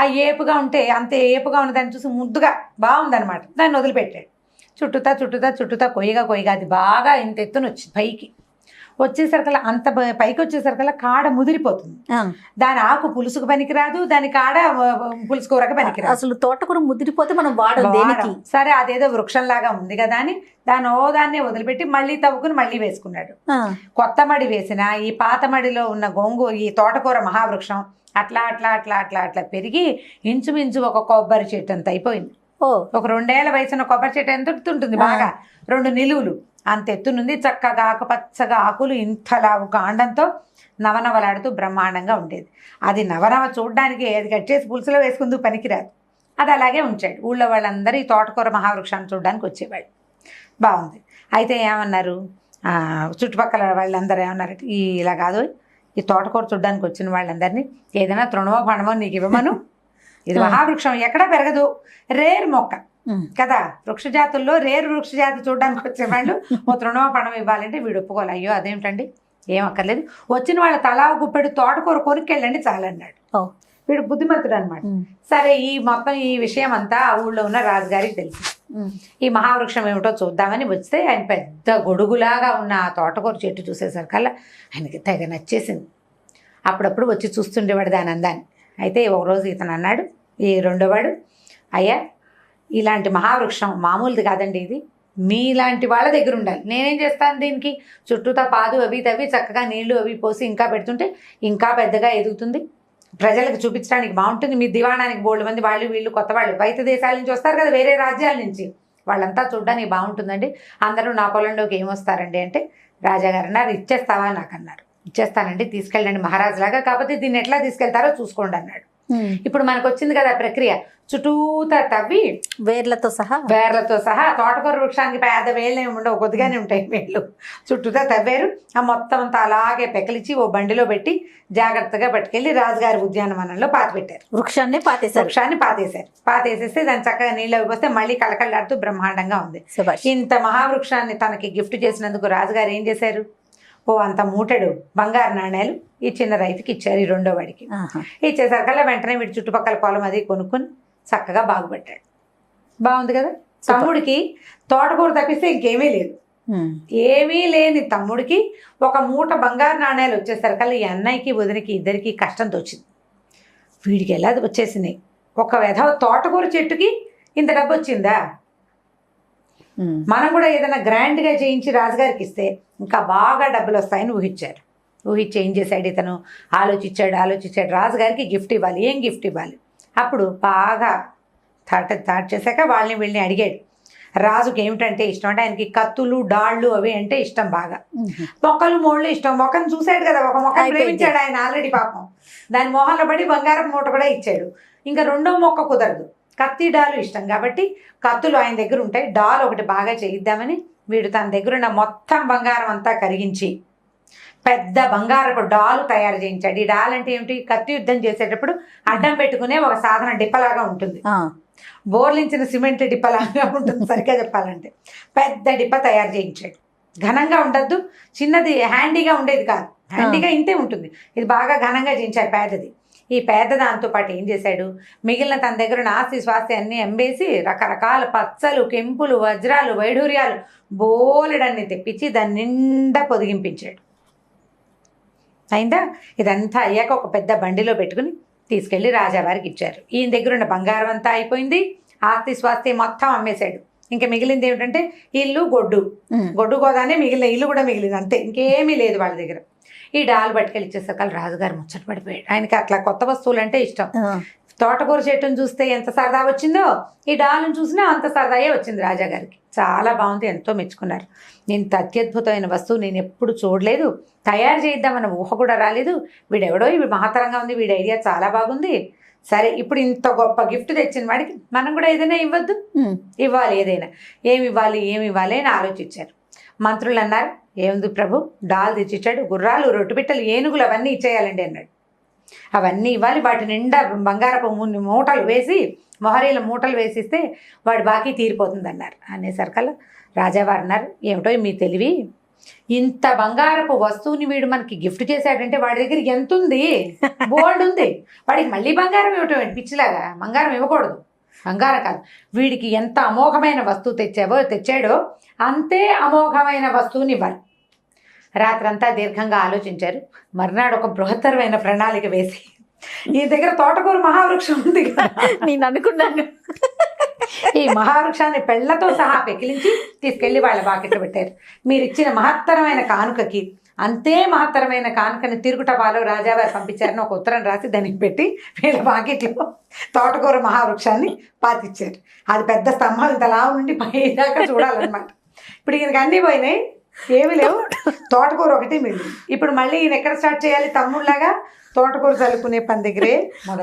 B: ఆ ఏపుగా ఉంటే అంత ఏపుగా ఉన్న దాన్ని చూసి ముద్దుగా బాగుందనమాట. దాన్ని వదిలిపెట్టాడు. చుట్టుతా కొయ్యగా అది బాగా ఇంత ఎత్తున వచ్చింది. పైకి వచ్చేసరికల్లా అంత పైకి వచ్చేసరికల్లా కాడ ముదిరిపోతుంది. దాని ఆకు పులుసుకు పనికిరాదు, దాని కాడ పులుసు కూరకి పనికిరాదు.
A: అసలు తోటకూర ముదిరిపోతే మనం వాడడం. సరే
B: అదేదో వృక్షంలాగా ఉంది కదా అని దాన్ని వదిలిపెట్టి మళ్ళీ తవ్వుకుని మళ్ళీ వేసుకున్నాడు. కొత్త మడి వేసిన ఈ పాత మడిలో ఉన్న ఈ తోటకూర మహావృక్షం అట్లా అట్లా అట్లా అట్లా అట్లా పెరిగి ఇంచుమించు ఒక కొబ్బరి చెట్టు అంత అయిపోయింది. ఒక 2 ఏళ్ల వయసున్న కొబ్బరి చెట్టు ఎంత ఉంటుంది, బాగా 2 నిలువులు అంత ఎత్తునుంది. చక్కగా ఆకుపచ్చగా ఆకులు ఇంతలావు కాండంతో నవనవలాడుతూ బ్రహ్మాండంగా ఉండేది. అది నవనవ చూడడానికి అది కట్టేసి పులుసులో వేసుకుందుకు పనికిరాదు. అది అలాగే ఉంచాడు. ఊళ్ళో వాళ్ళందరూ ఈ తోటకూర మహావృక్షాన్ని చూడడానికి వచ్చేవాడు. బాగుంది. అయితే ఏమన్నారు, చుట్టుపక్కల వాళ్ళందరూ ఏమన్నారు, ఇలా కాదు, ఈ తోటకూర చూడడానికి వచ్చిన వాళ్ళందరినీ ఏదైనా తృణమో పణమో నీకు ఇవ్వమను, ఇది మహావృక్షం ఎక్కడా పెరగదు, రేరు మొక్క కదా, వృక్ష జాతుల్లో రేరు వృక్ష జాతి చూడడానికి వచ్చేవాళ్ళు ఓ తృణమో పణం ఇవ్వాలంటే వీడు ఒప్పుకోవాలి. అయ్యో అదేమిటండి, ఏం అక్కర్లేదు, వచ్చిన వాళ్ళ తలా గుప్పెడు తోటకూర కొనుక్కెళ్ళండి చాలన్నాడు. వీడు బుద్ధిమంతుడు అనమాట. సరే ఈ విషయం అంతా ఆ ఊళ్ళో ఉన్న రాజుగారికి తెలుసు. ఈ మహావృక్షం ఏమిటో చూద్దామని వస్తే ఆయన పెద్ద గొడుగులాగా ఉన్న ఆ తోటకూర చెట్టు చూసేసరికల్లా ఆయనకి తెగ నచ్చేసింది. అప్పుడప్పుడు వచ్చి చూస్తుండేవాడు దాని అందాన్ని. అయితే ఒకరోజు ఇతను అన్నాడు, ఈ రెండోవాడు, అయ్యా ఇలాంటి మహావృక్షం మామూలుది కాదండి, ఇది మీలాంటి వాళ్ళ దగ్గర ఉండాలి. నేనేం చేస్తాను, దీనికి చుట్టూతా పాదు అవి తవ్వి చక్కగా నీళ్లు అవి పోసి ఇంకా పెడుతుంటే ఇంకా పెద్దగా ఎదుగుతుంది, ప్రజలకు చూపించడానికి బాగుంటుంది. మీ దివాణానికి బోల్డ్ మంది వాళ్ళు వీళ్ళు కొత్త వాళ్ళు బయట దేశాల నుంచి వస్తారు కదా, వేరే రాజ్యాల నుంచి, వాళ్ళంతా చూడడానికి బాగుంటుందండి. అందరూ నా పొలంలోకి ఏమొస్తారండి అంటే రాజాగారు అన్నారు, ఇచ్చేస్తావా నాకు అన్నారు. ఇచ్చేస్తానండి, తీసుకెళ్ళండి మహారాజులాగా, కాకపోతే దీన్ని ఎట్లా తీసుకెళ్తారో చూసుకోండి అన్నాడు. ఇప్పుడు మనకు వచ్చింది కదా ప్రక్రియ, చుట్టూతా తవ్వి వేర్లతో సహా తోటకూర వృక్షానికి పెద్ద వేళ్ళు ఏమి ఉండవు, కొద్దిగానే ఉంటాయి వేళ్ళు, చుట్టూతా తవ్వారు. ఆ మొత్తం అంతా అలాగే పెకలిచి ఓ బండిలో పెట్టి జాగ్రత్తగా పట్టుకెళ్ళి రాజుగారి ఉద్యానవనంలో పాతిపెట్టారు. వృక్షాన్ని పాతేసేస్తే దాన్ని చక్కగా నీళ్ళు పోస్తే మళ్ళీ కళకళలాడుతూ బ్రహ్మాండంగా ఉంది. ఇంత మహావృక్షాన్ని తనకి గిఫ్ట్ చేసినందుకు రాజుగారు ఏం చేశారు, ఓ అంత మూటెడు బంగారు నాణ్యాలు ఈ చిన్న రైతుకి ఇచ్చారు, ఈ రెండో వాడికి. ఇచ్చేసరికల్లా వెంటనే వీడి చుట్టుపక్కల పొలం అది కొనుక్కొని చక్కగా బాగుపడ్డాడు. బాగుంది కదా. తమ్ముడికి తోటకూర తప్పిస్తే ఇంకేమీ లేదు. ఏమీ లేని తమ్ముడికి ఒక మూట బంగారు నాణ్యాలు వచ్చేసరికల్లా ఈ అన్నయ్యకి వదినకి ఇద్దరికి కష్టం తోచింది. వీడికి ఎలా వచ్చేసినాయి, ఒక వెధవ తోటకూర చెట్టుకి ఇంత డబ్బు వచ్చిందా, మనం కూడా ఏదైనా గ్రాండ్గా చేయించి రాజుగారికి ఇస్తే ఇంకా బాగా డబ్బులు వస్తాయని ఊహించారు. ఊహించి ఏం చేశాడు ఇతను, ఆలోచించాడు రాజుగారికి గిఫ్ట్ ఇవ్వాలి, ఏం గిఫ్ట్ ఇవ్వాలి. అప్పుడు బాగా థాట్ చేశాక వాళ్ళని వీళ్ళని అడిగాడు. రాజుకి ఏమిటంటే ఇష్టం అంటే ఆయనకి కత్తులు డాళ్ళు అవి అంటే ఇష్టం బాగా, మొక్కలు మోళ్ళు ఇష్టం. మొక్కను చూశాడు కదా, ఒక మొక్కను ప్రేమించాడు ఆయన ఆల్రెడీ పాపం, దాని మొహంలో పడి బంగారం మూట కూడా ఇచ్చాడు. ఇంకా రెండో మొక్క కుదరదు, కత్తి డాలు ఇష్టం కాబట్టి కత్తులు ఆయన దగ్గర ఉంటాయి, డాల్ ఒకటి బాగా చేయిద్దామని వీడు తన దగ్గర ఉన్న మొత్తం బంగారం అంతా కరిగించి పెద్ద బంగారపు డాలు తయారు చేయించాడు. ఈ డాల్ అంటే ఏమిటి, కత్తి యుద్ధం చేసేటప్పుడు అడ్డం పెట్టుకునే ఒక సాధన డిప్పలాగా ఉంటుంది, బోర్లించిన సిమెంట్ డిప్పలాగా ఉంటుంది సరిగ్గా చెప్పాలంటే. పెద్ద డిప్ప తయారు చేయించాడు. ఘనంగా ఉండద్దు, చిన్నది హ్యాండీగా ఉండేది కాదు, హ్యాండీగా ఇంతే ఉంటుంది, ఇది బాగా ఘనంగా చేయించారు పేదది. ఈ పేద దాంతో పాటు ఏం చేశాడు, మిగిలిన తన దగ్గర ఉన్న ఆస్తి స్వాస్తి అన్నీ అమ్మేసి రకరకాల పచ్చలు, కెంపులు, వజ్రాలు, వైఢూర్యాలు బోలెడన్ని తెప్పించి దాన్ని నిండా పొదిగింపించాడు. అయిందా? ఇదంతా అయ్యాక ఒక పెద్ద బండిలో పెట్టుకుని తీసుకెళ్లి రాజావారికి ఇచ్చారు. ఈయన దగ్గర ఉన్న బంగారం అంతా అయిపోయింది, ఆస్తి స్వాస్తి మొత్తం అమ్మేశాడు. ఇంకా మిగిలింది ఏమిటంటే ఇల్లు, గొడ్డు గోదానే మిగిలిన, ఇల్లు కూడా మిగిలింది, అంతే, ఇంకేమీ లేదు వాళ్ళ దగ్గర. ఈ డాల్ పట్టుకెళ్ళి ఇచ్చేసరికి రాజుగారు ముచ్చట పడిపోయాడు. ఆయనకి అట్లా కొత్త వస్తువులు అంటే ఇష్టం. తోటకూర చెట్టును చూస్తే ఎంత సరదా వచ్చిందో, ఈ డాల్ని చూసినా అంత సరదాయే వచ్చింది రాజాగారికి. చాలా బాగుంది, ఎంతో మెచ్చుకున్నారు. ఇంత అత్యద్భుతమైన వస్తువు నేను ఎప్పుడు చూడలేదు, తయారు చేద్దామన్న ఊహ కూడా రాలేదు, వీడెవడో ఇవి మహత్తరంగా ఉంది, వీడి ఐడియా చాలా బాగుంది. సరే, ఇప్పుడు ఇంత గొప్ప గిఫ్ట్ తెచ్చిన వాడికి మనం కూడా ఏదైనా ఇవ్వద్దు, ఇవ్వాలి, ఏదైనా ఏమి ఇవ్వాలి అని ఆలోచించారు. మంత్రులు అన్నారు, ఏముంది ప్రభు, డాల్ తెచ్చిచ్చాడు, గుర్రాలు, రొట్టుపిట్టలు, ఏనుగులు అవన్నీ ఇచ్చేయాలండి అన్నాడు. అవన్నీ ఇవ్వాలి, వాటి నిండా బంగారపు మూటలు వేసి, మొహరీల మూటలు వేసిస్తే వాడి బాకీ తీరిపోతుంది అన్నారు. అనేసరికల్లా రాజావారు అన్నారు, ఏమిటో మీ తెలివి, ఇంత బంగారపు వస్తువుని వీడు మనకి గిఫ్ట్ చేశాడంటే వాడి దగ్గర ఎంత ఉంది, బోల్డ్ ఉంది, వాడికి మళ్ళీ బంగారం ఇవ్వటం పిచ్చిలాగా, బంగారం ఇవ్వకూడదు, బంగారం కాదు, వీడికి ఎంత అమోఘమైన వస్తువు తెచ్చాడో అంతే అమోఘమైన వస్తువుని ఇవ్వాలి. రాత్రంతా దీర్ఘంగా ఆలోచించారు. మర్నాడు ఒక బృహత్తరమైన ప్రణాళిక వేసి, ఈ దగ్గర తోటకూర మహావృక్షం ఉంది కదా,
A: నేను అనుకున్నాను,
B: ఈ మహావృక్షాన్ని పెళ్లతో సహా పెకిలించి తీసుకెళ్లి వాళ్ళ బాకెట్లో పెట్టారు. మీరు ఇచ్చిన మహత్తరమైన కానుకకి అంతే మహత్తరమైన కానుకని తిరుగుటపాలో రాజావారు పంపించారని ఒక ఉత్తరం రాసి దానికి పెట్టి వీళ్ళ బాకెట్లో తోటకూర మహావృక్షాన్ని పాతిచ్చారు. అది పెద్ద స్తంభం ఇంతలా నుండి పైదాకా చూడాలన్నమాట. ఇప్పుడు ఈయనకి అన్నీ పోయినాయి, ఏమి లేవు, తోటకూర ఒకటి మిగిలింది. ఇప్పుడు మళ్ళీ ఈయన ఎక్కడ స్టార్ట్ చేయాలి, తమ్ముళ్ళలాగా తోటకూర చల్లుకునే పని దగ్గరే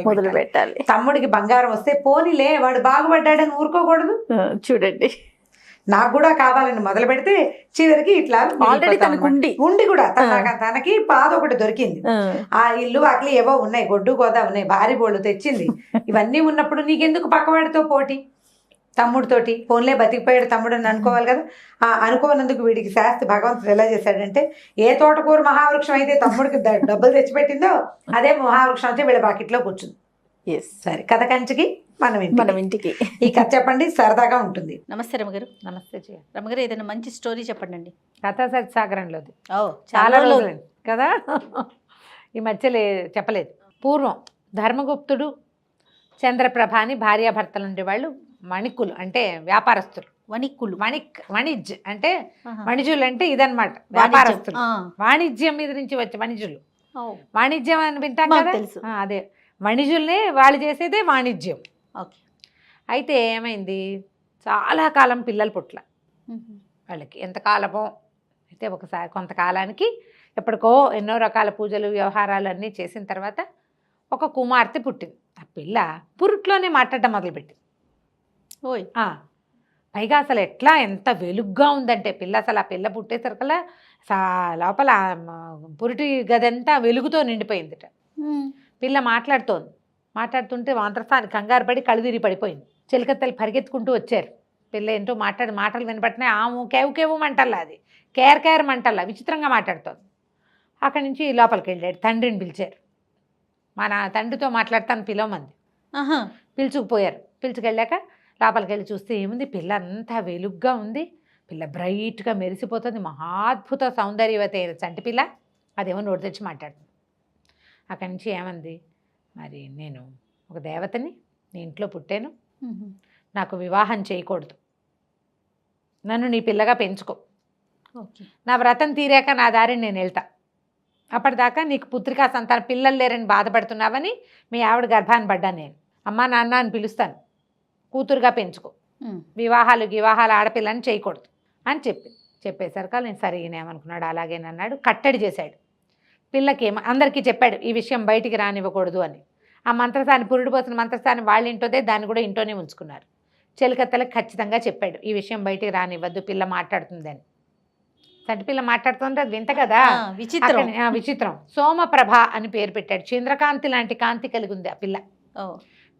B: మొదలు పెట్టాలి. తమ్ముడికి బంగారం వస్తే పోనీలే, వాడు బాగుపడ్డాడని ఊరుకోకూడదు, చూడండి నాకు కూడా కావాలని మొదలు పెడితే చివరికి ఇట్లా ఉండి కూడా తనకి పాద ఒకటి దొరికింది, ఆ ఇల్లు వాకిలి ఏవో ఉన్నాయి, గొడ్డు గోదా ఉన్నాయి, భారీ బోళ్ళు తెచ్చింది. ఇవన్నీ ఉన్నప్పుడు నీకెందుకు పక్కవాడితో పోటీ, తమ్ముడితోటి ఫోన్లే బతికిపోయాడు తమ్ముడు అని అనుకోవాలి కదా. అనుకోనందుకు వీడికి శాస్త్రి భగవంతుడు ఎలా చేశాడంటే, ఏ తోటకూర మహావృక్షం అయితే తమ్ముడికి డబ్బులు తెచ్చిపెట్టిందో అదే మహావృక్షం అయితే వీళ్ళ బాకెట్లో కూర్చుంది. సరే, కథ కంచికి మనం ఇంటికి. ఈ కథ చెప్పండి, సరదాగా ఉంటుంది.
A: నమస్తే రమగారు.
B: నమస్తే
A: రమగారు, ఏదైనా మంచి స్టోరీ చెప్పండి అండి.
B: కథా సత్సాగరంలోది.
A: చాలా రోజులు
B: కదా, ఈ మధ్యలో చెప్పలేదు. పూర్వం ధర్మగుప్తుడు, చంద్రప్రభ అని భార్యాభర్తలు ఉండేవాళ్ళు. వణిక్కులు అంటే వ్యాపారస్తులు. వణిజ్ అంటే వణిజులు అంటే ఇదన్నమాట, వ్యాపారస్తులు. వాణిజ్యం మీద నుంచి వచ్చే వణిజులు. వాణిజ్యం అని వింటాం కదా, అదే వణిజుల్నే, వాళ్ళు చేసేదే వాణిజ్యం. అయితే ఏమైంది, చాలా కాలం పిల్లలు పుట్ల వాళ్ళకి. ఎంతకాలమో అయితే ఒకసారి కొంతకాలానికి ఎప్పటికో ఎన్నో రకాల పూజలు వ్యవహారాలు అన్నీ చేసిన తర్వాత ఒక కుమార్తె పుట్టింది. ఆ పిల్ల పురుట్లోనే మాట్లాడటం మొదలుపెట్టింది. పైగా అసలు ఎట్లా ఎంత వెలుగ్గా ఉందంటే పిల్ల, అసలు ఆ పిల్ల పుట్టేసరికల్లా లోపల పురిటి గదంతా వెలుగుతో నిండిపోయిందిట. పిల్ల మాట్లాడుతుంటే మంత్రస్థానికి కంగారు పడి కళ్ళుదిరి పడిపోయింది. చిలకత్తలు పరిగెత్తుకుంటూ వచ్చారు. పిల్ల ఏంటో మాటలు వినపట్టినాయి. ఆము కేవు మంటల్లా, అది కేర్ మంటల్లా విచిత్రంగా మాట్లాడుతోంది. అక్కడి నుంచి లోపలికి వెళ్ళాడు. తండ్రిని పిలిచారు. మన తండ్రితో మాట్లాడతాను పిలవమంది. పిలుచుకుపోయారు. పిలుచుకెళ్ళాక లోపలికి వెళ్ళి చూస్తే ఏముంది, పిల్ల అంతా వెలుగ్గా ఉంది. పిల్ల బ్రైట్గా మెరిసిపోతుంది. మహాద్భుత సౌందర్యవతి అయిన చంటి పిల్ల. అదేమో నోటి తెచ్చి మాట్లాడుతుంది. అక్కడి నుంచి ఏమంది, మరి నేను ఒక దేవతని, నీ ఇంట్లో పుట్టాను, నాకు వివాహం చేయకూడదు, నన్ను నీ పిల్లగా పెంచుకో, నా వ్రతం తీరాక నా దారిని నేను వెళ్తా, అప్పటిదాకా నీకు పుత్రికా సంతానం పిల్లలు లేరని బాధపడుతున్నావని మీ ఆవిడ గర్భాన్ని పడ్డాను నేను, అమ్మా నాన్న అని పిలుస్తాను, కూతురుగా పెంచుకో, వివాహాలు ఆడపిల్లని చేయకూడదు అని చెప్పేసరికి నేను సరే ఈయనేమనుకున్నాడు, అలాగేనన్నాడు. కట్టడి చేశాడు. పిల్లకి అందరికీ చెప్పాడు ఈ విషయం బయటికి రానివ్వకూడదు అని. ఆ మంత్రసాన్ని, పురుడు పోసిన మంత్రసాన్ని వాళ్ళ ఇంటోదే, దాన్ని కూడా ఇంట్లోనే ఉంచుకున్నారు. చెలికత్తలకు ఖచ్చితంగా చెప్పాడు ఈ విషయం బయటికి రానివ్వద్దు, పిల్ల మాట్లాడుతుందని. చంటి పిల్ల మాట్లాడుతుంటే అది వింత కదా, విచిత్రం. సోమప్రభ అని పేరు పెట్టాడు. చంద్రకాంతి లాంటి కాంతి కలిగి ఉంది ఆ పిల్ల.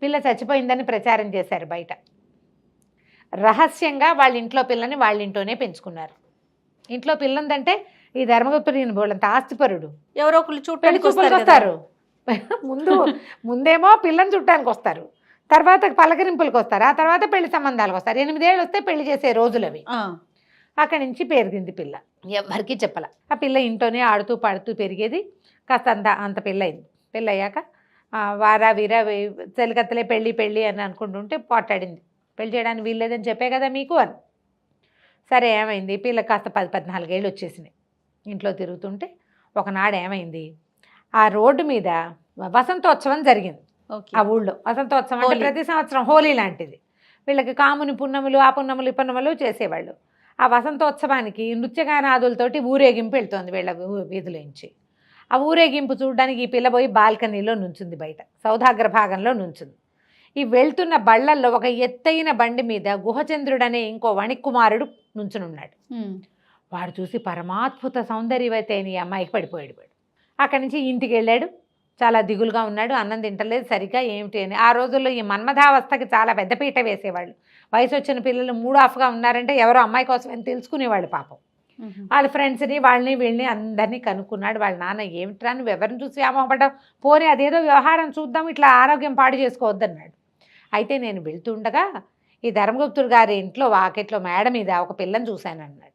B: పిల్ల చచ్చిపోయిందని ప్రచారం చేశారు బయట. రహస్యంగా వాళ్ళ ఇంట్లో పిల్లని వాళ్ళ ఇంట్లోనే పెంచుకున్నారు. ఇంట్లో పిల్ల ఉందంటే ఈ ధర్మగుప్తుడు ఈయన బోళ్ళంత ఆస్తిపరుడు,
A: ఎవరో ఒకళ్ళు
B: పెళ్లి
A: చూడటానికి
B: చూపులకు
A: వస్తారు కదా.
B: వస్తారు. ముందేమో పిల్లని చుట్టానికి వస్తారు, తర్వాత పలకరింపులకు వస్తారు, ఆ తర్వాత పెళ్లి సంబంధాలకు వస్తారు. 8 ఏళ్ళు వస్తే పెళ్లి చేసే రోజులు అవి.
A: ఆ,
B: అక్కడి నుంచి పెరిగింది పిల్ల, ఎవరికి చెప్పాల. ఆ పిల్ల ఇంట్లోనే ఆడుతూ పాడుతూ పెరిగేది. కాస్త అంత పిల్ల అయింది. పెళ్ళి అయ్యాక వారా వీరా చెలికత్తలే పెళ్ళి అని అనుకుంటుంటే పోట్లాడింది. పెళ్లి చేయడానికి వీల్లేదని చెప్పే కదా మీకు అని. సరే ఏమైంది, పిల్ల కాస్త 14 ఏళ్ళు వచ్చేసినాయి. ఇంట్లో తిరుగుతుంటే ఒకనాడు ఏమైంది, ఆ రోడ్డు మీద వసంతోత్సవం జరిగింది.
A: ఓకే.
B: ఆ ఊళ్ళో వసంతోత్సవం అంటే
A: హోలీ.
B: ప్రతి సంవత్సరం హోలీ లాంటిది. వీళ్ళకి కాముని పున్నములు, ఆ పున్నములు ఈ పున్నములు చేసేవాళ్ళు. ఆ వసంతోత్సవానికి నృత్యగానాదులతోటి ఊరేగింపు వెళ్తోంది వీళ్ళ వీధిలోంచి. ఆ ఊరేగింపు చూడడానికి ఈ పిల్ల పోయి బాల్కనీలో నుంచుంది, బయట సౌధాగ్ర భాగంలో నుంచుంది. ఈ వెళ్తున్న బళ్ళల్లో ఒక ఎత్తైన బండి మీద గుహచంద్రుడనే ఇంకో వణిక్కుమారుడు నుంచునున్నాడు.
A: ఉమ్.
B: వాడు చూసి పరమాద్భుత సౌందర్యవతి అని ఈ అమ్మాయికి పడిపోయాడు. వాడు అక్కడి నుంచి ఇంటికి వెళ్ళాడు. చాలా దిగులుగా ఉన్నాడు, అన్నం తింటలేదు సరిగ్గా ఏమిటి అని. ఆ రోజుల్లో ఈ మన్మథావస్థకి చాలా పెద్దపీట వేసేవాళ్ళు. వయసు వచ్చిన పిల్లలు మూడ్ ఆఫ్గా ఉన్నారంటే ఎవరో అమ్మాయి కోసం అని తెలుసుకునేవాళ్ళు పాపం. వాళ్ళ ఫ్రెండ్స్ని వాళ్ళని వీళ్ళని అందరినీ కనుక్కున్నాడు. వాళ్ళ నాన్న ఏమిట్రా నువ్వు ఎవరిని చూసి వ్యామోహపడ్డావు, పోనీ అదేదో వ్యవహారం చూద్దాం, ఇట్లా ఆరోగ్యం పాడు చేసుకోవద్దన్నాడు. అయితే నేను వెళ్తుండగా ఈ ధర్మగుప్తుడు గారి ఇంట్లో వాకిట్లో మేడ మీద ఒక పిల్లని చూశానన్నాడు.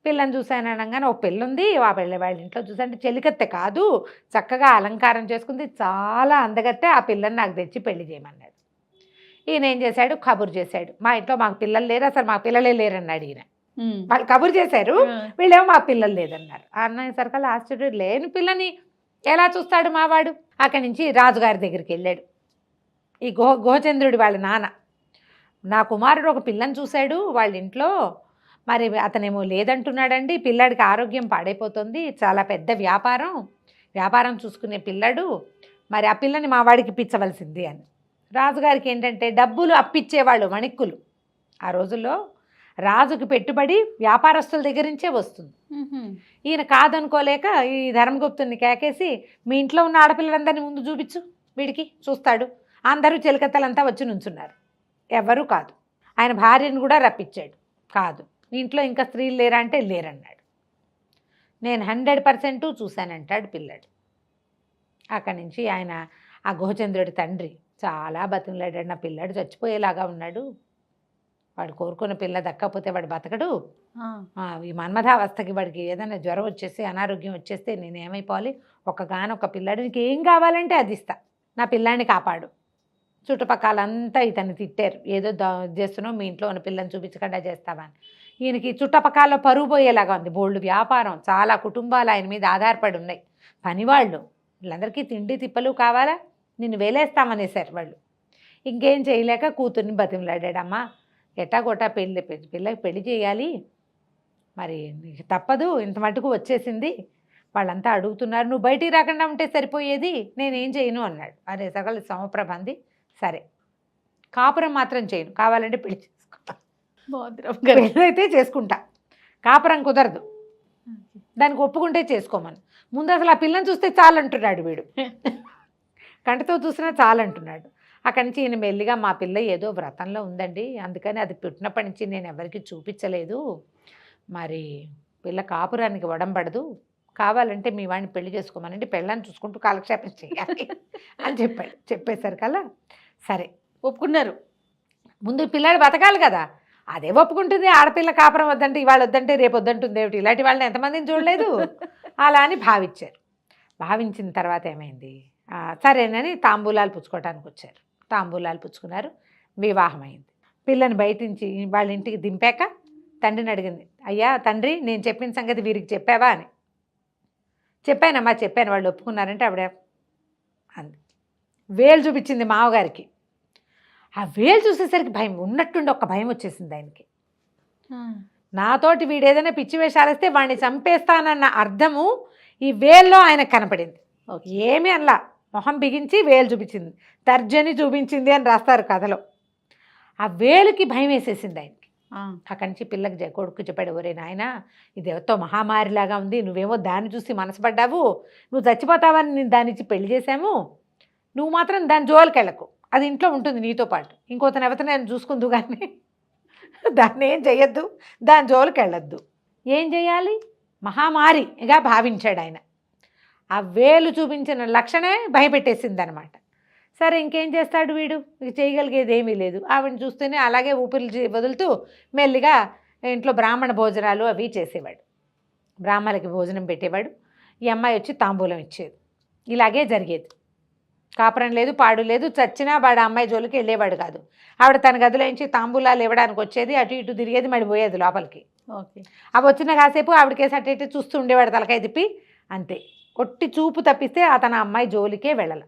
B: పిల్లని చూశాననగానే ఒక పిల్ల ఉంది, ఆ పిల్ల వాళ్ళ ఇంట్లో చూసానంటే చెలికత్తె కాదు, చక్కగా అలంకారం చేసుకుంది, చాలా అందగత్తే, ఆ పిల్లని నాకు తెచ్చి పెళ్లి చేయమన్నాడు. ఈయన ఏం చేశాడు, కబురు చేశాడు. మా ఇంట్లో మాకు పిల్లలు లేరు, అసలు మాకు పిల్లలే లేరన్నాడు ఈయన. వాళ్ళు కబురు చేశారు, వీళ్ళేమో మాకు పిల్లలు లేదన్నారు. అన్నయ్యేసరికల్లా ఆశ్చర్యం, లేని పిల్లని ఎలా చూస్తాడు మావాడు. అక్కడి నుంచి రాజుగారి దగ్గరికి వెళ్ళాడు. ఈ గుహచంద్రుడి వాళ్ళ నాన్న, నా కుమారుడు ఒక పిల్లని చూశాడు వాళ్ళ ఇంట్లో, మరి అతనేమో లేదంటున్నాడండి, పిల్లాడికి ఆరోగ్యం పాడైపోతుంది, చాలా పెద్ద వ్యాపారం చూసుకునే పిల్లాడు, మరి ఆ పిల్లని మా వాడికి ఇప్పించవలసింది అని. రాజుగారికి ఏంటంటే డబ్బులు అప్పిచ్చేవాళ్ళు వణిక్కులు. ఆ రోజుల్లో రాజుకి పెట్టుబడి వ్యాపారస్తుల దగ్గర నుంచే వస్తుంది. ఈయన కాదనుకోలేక ఈ ధర్మగుప్తుని కేకేసి, మీ ఇంట్లో ఉన్న ఆడపిల్లలందరినీ ముందు చూపించు, వీడికి చూస్తాడు. అందరూ చెలికత్తలంతా వచ్చి నుంచున్నారు, ఎవరూ కాదు. ఆయన భార్యను కూడా రప్పించాడు, కాదు. ఇంట్లో ఇంకా స్త్రీలు లేరా అంటే లేరన్నాడు. నేను 100% చూశానంటాడు పిల్లాడు. అక్కడి నుంచి ఆయన ఆ గుహచంద్రుడి తండ్రి చాలా బతిమలాడాడు, నా పిల్లాడు చచ్చిపోయేలాగా ఉన్నాడు, వాడు కోరుకున్న పిల్ల దక్కపోతే వాడు బతకడు, ఈ మన్మథావస్థకి వాడికి ఏదైనా జ్వరం వచ్చేసి అనారోగ్యం వచ్చేస్తే నేనేమైపోవాలి, ఒక్కగానొక్క పిల్లాడు, నీకు ఏం కావాలంటే అది ఇస్తా, నా పిల్లాడిని కాపాడు. చుట్టుపక్కలంతా ఇతన్ని తిట్టారు, ఏదో చేస్తున్నావు, మీ ఇంట్లో ఉన్న పిల్లని చూపించకుండా చేస్తావా అని. ఈయనకి చుట్టుపక్కల పరుగు పోయేలాగా ఉంది, బోల్డ్ వ్యాపారం, చాలా కుటుంబాలు ఆయన మీద ఆధారపడి ఉన్నాయి, పనివాళ్ళు, వీళ్ళందరికీ తిండి తిప్పలు కావాలా, నిన్ను వేలేస్తామనేసారు వాళ్ళు. ఇంకేం చేయలేక కూతుర్ని బతిమలాడాడమ్మా, ఎట్టాగొట్టా పిల్లకి పెళ్లి చేయాలి, మరి నీకు తప్పదు, ఇంత మటుకు వచ్చేసింది, వాళ్ళంతా అడుగుతున్నారు, నువ్వు బయటికి రాకుండా ఉంటే సరిపోయేది, నేనేం చేయను అన్నాడు. అరే సగల సమప్రబంది, సరే కాపురం మాత్రం చేయను, కావాలంటే పెళ్లి చేసుకుంటా, పెళ్ళైతే చేసుకుంటా, కాపురం కుదరదు, దానికి ఒప్పుకుంటే చేసుకోమని. ముందు అసలు ఆ పిల్లని చూస్తే చాలంటున్నాడు వీడు, కంటితో చూసినా చాలంటున్నాడు. అక్కడి నుంచి ఈయన మెల్లిగా, మా పిల్ల ఏదో వ్రతంలో ఉందండి, అందుకని అది పుట్టినప్పటి నుంచి నేను ఎవరికి చూపించలేదు, మరి పిల్ల కాపురానికి వడంబడదు, కావాలంటే మీ వాడిని పెళ్లి చేసుకోమనండి, పెళ్ళాన్ని చూసుకుంటూ కాలక్షేపం చేయాలి అని చెప్పాడు. చెప్పేసరికల్లా సరే
A: ఒప్పుకున్నారు.
B: ముందు పిల్లాడు బతకాలి కదా, అదే ఒప్పుకుంటుంది. ఆడపిల్ల కాపురం వద్దంటే ఇవాళ వద్దంటే రేపు వద్దంటుంది ఏమిటి, ఇలాంటి వాళ్ళని ఎంతమందిని చూడలేదు. అలా అని భావించారు. భావించిన తర్వాత ఏమైంది, సరేనని తాంబూలాలు పుచ్చుకోవటానికి వచ్చారు. తాంబూలాలు పుచ్చుకున్నారు, వివాహం అయింది. పిల్లని బయట నుంచి వాళ్ళ ఇంటికి దింపాక తండ్రిని అడిగింది, అయ్యా తండ్రి, నేను చెప్పిన సంగతి వీరికి చెప్పావా అని. చెప్పానమ్మా చెప్పాను, వాళ్ళు ఒప్పుకున్నారంటే ఆవిడ అంది. వేలు చూపించింది మామగారికి. ఆ వేలు చూసేసరికి భయం, ఉన్నట్టుండి ఒక భయం వచ్చేసింది ఆయనకి. నాతోటి వీడు ఏదైనా పిచ్చి వేషాలు వేస్తే వాడిని చంపేస్తానన్న అర్థము ఈ వేల్లో ఆయనకు కనపడింది. ఏమీ అనలా, మొహం బిగించి వేలు చూపించింది, తర్జని చూపించింది అని రాస్తారు కథలో. ఆ వేలుకి భయం వేసేసింది ఆయనకి. అక్కడి నుంచి పిల్లకి కొడుకు చెప్పాడు, ఒరే నాయన, ఇది ఎవరితో మహామారిలాగా ఉంది, నువ్వేమో దాన్ని చూసి మనసుపడ్డావు, నువ్వు చచ్చిపోతావని నేను దాని ఇచ్చి పెళ్లి చేశాము, నువ్వు మాత్రం దాని జోలికి వెళ్ళకు, అది ఇంట్లో ఉంటుంది నీతో పాటు, ఇంకోతను ఎవరితో నేను చూసుకుందు కానీ దాన్ని ఏం చెయ్యొద్దు, దాని జోలికి వెళ్ళొద్దు, ఏం చేయాలి, మహామారిగా భావించాడు ఆయన. ఆ వేలు చూపించిన లక్షణమే భయపెట్టేసింది అనమాట. సరే ఇంకేం చేస్తాడు వీడు, ఇక చేయగలిగేది ఏమీ లేదు. ఆవిడని చూస్తేనే అలాగే ఊపిరి వదులుతూ మెల్లిగా ఇంట్లో బ్రాహ్మణ భోజనాలు అవి చేసేవాడు, బ్రాహ్మణులకి భోజనం పెట్టేవాడు. ఈ అమ్మాయి వచ్చి తాంబూలం ఇచ్చేది. ఇలాగే జరిగేది. కాపురం లేదు, పాడు లేదు, చచ్చినా వాడు అమ్మాయి జోలికి వెళ్ళేవాడు కాదు. ఆవిడ తన గదిలోంచి తాంబూలాలు ఇవ్వడానికి వచ్చేది, అటు ఇటు తిరిగేది, మళ్ళీ పోయేది లోపలికి.
A: ఓకే.
B: అవి వచ్చిన కాసేపు ఆవిడకేసి అటు ఇటు చూస్తూ ఉండేవాడు తలకాయ తిప్పి, అంతే. ఒట్టి చూపు తప్పిస్తే అతను అమ్మాయి జోలికే వెళ్ళాల.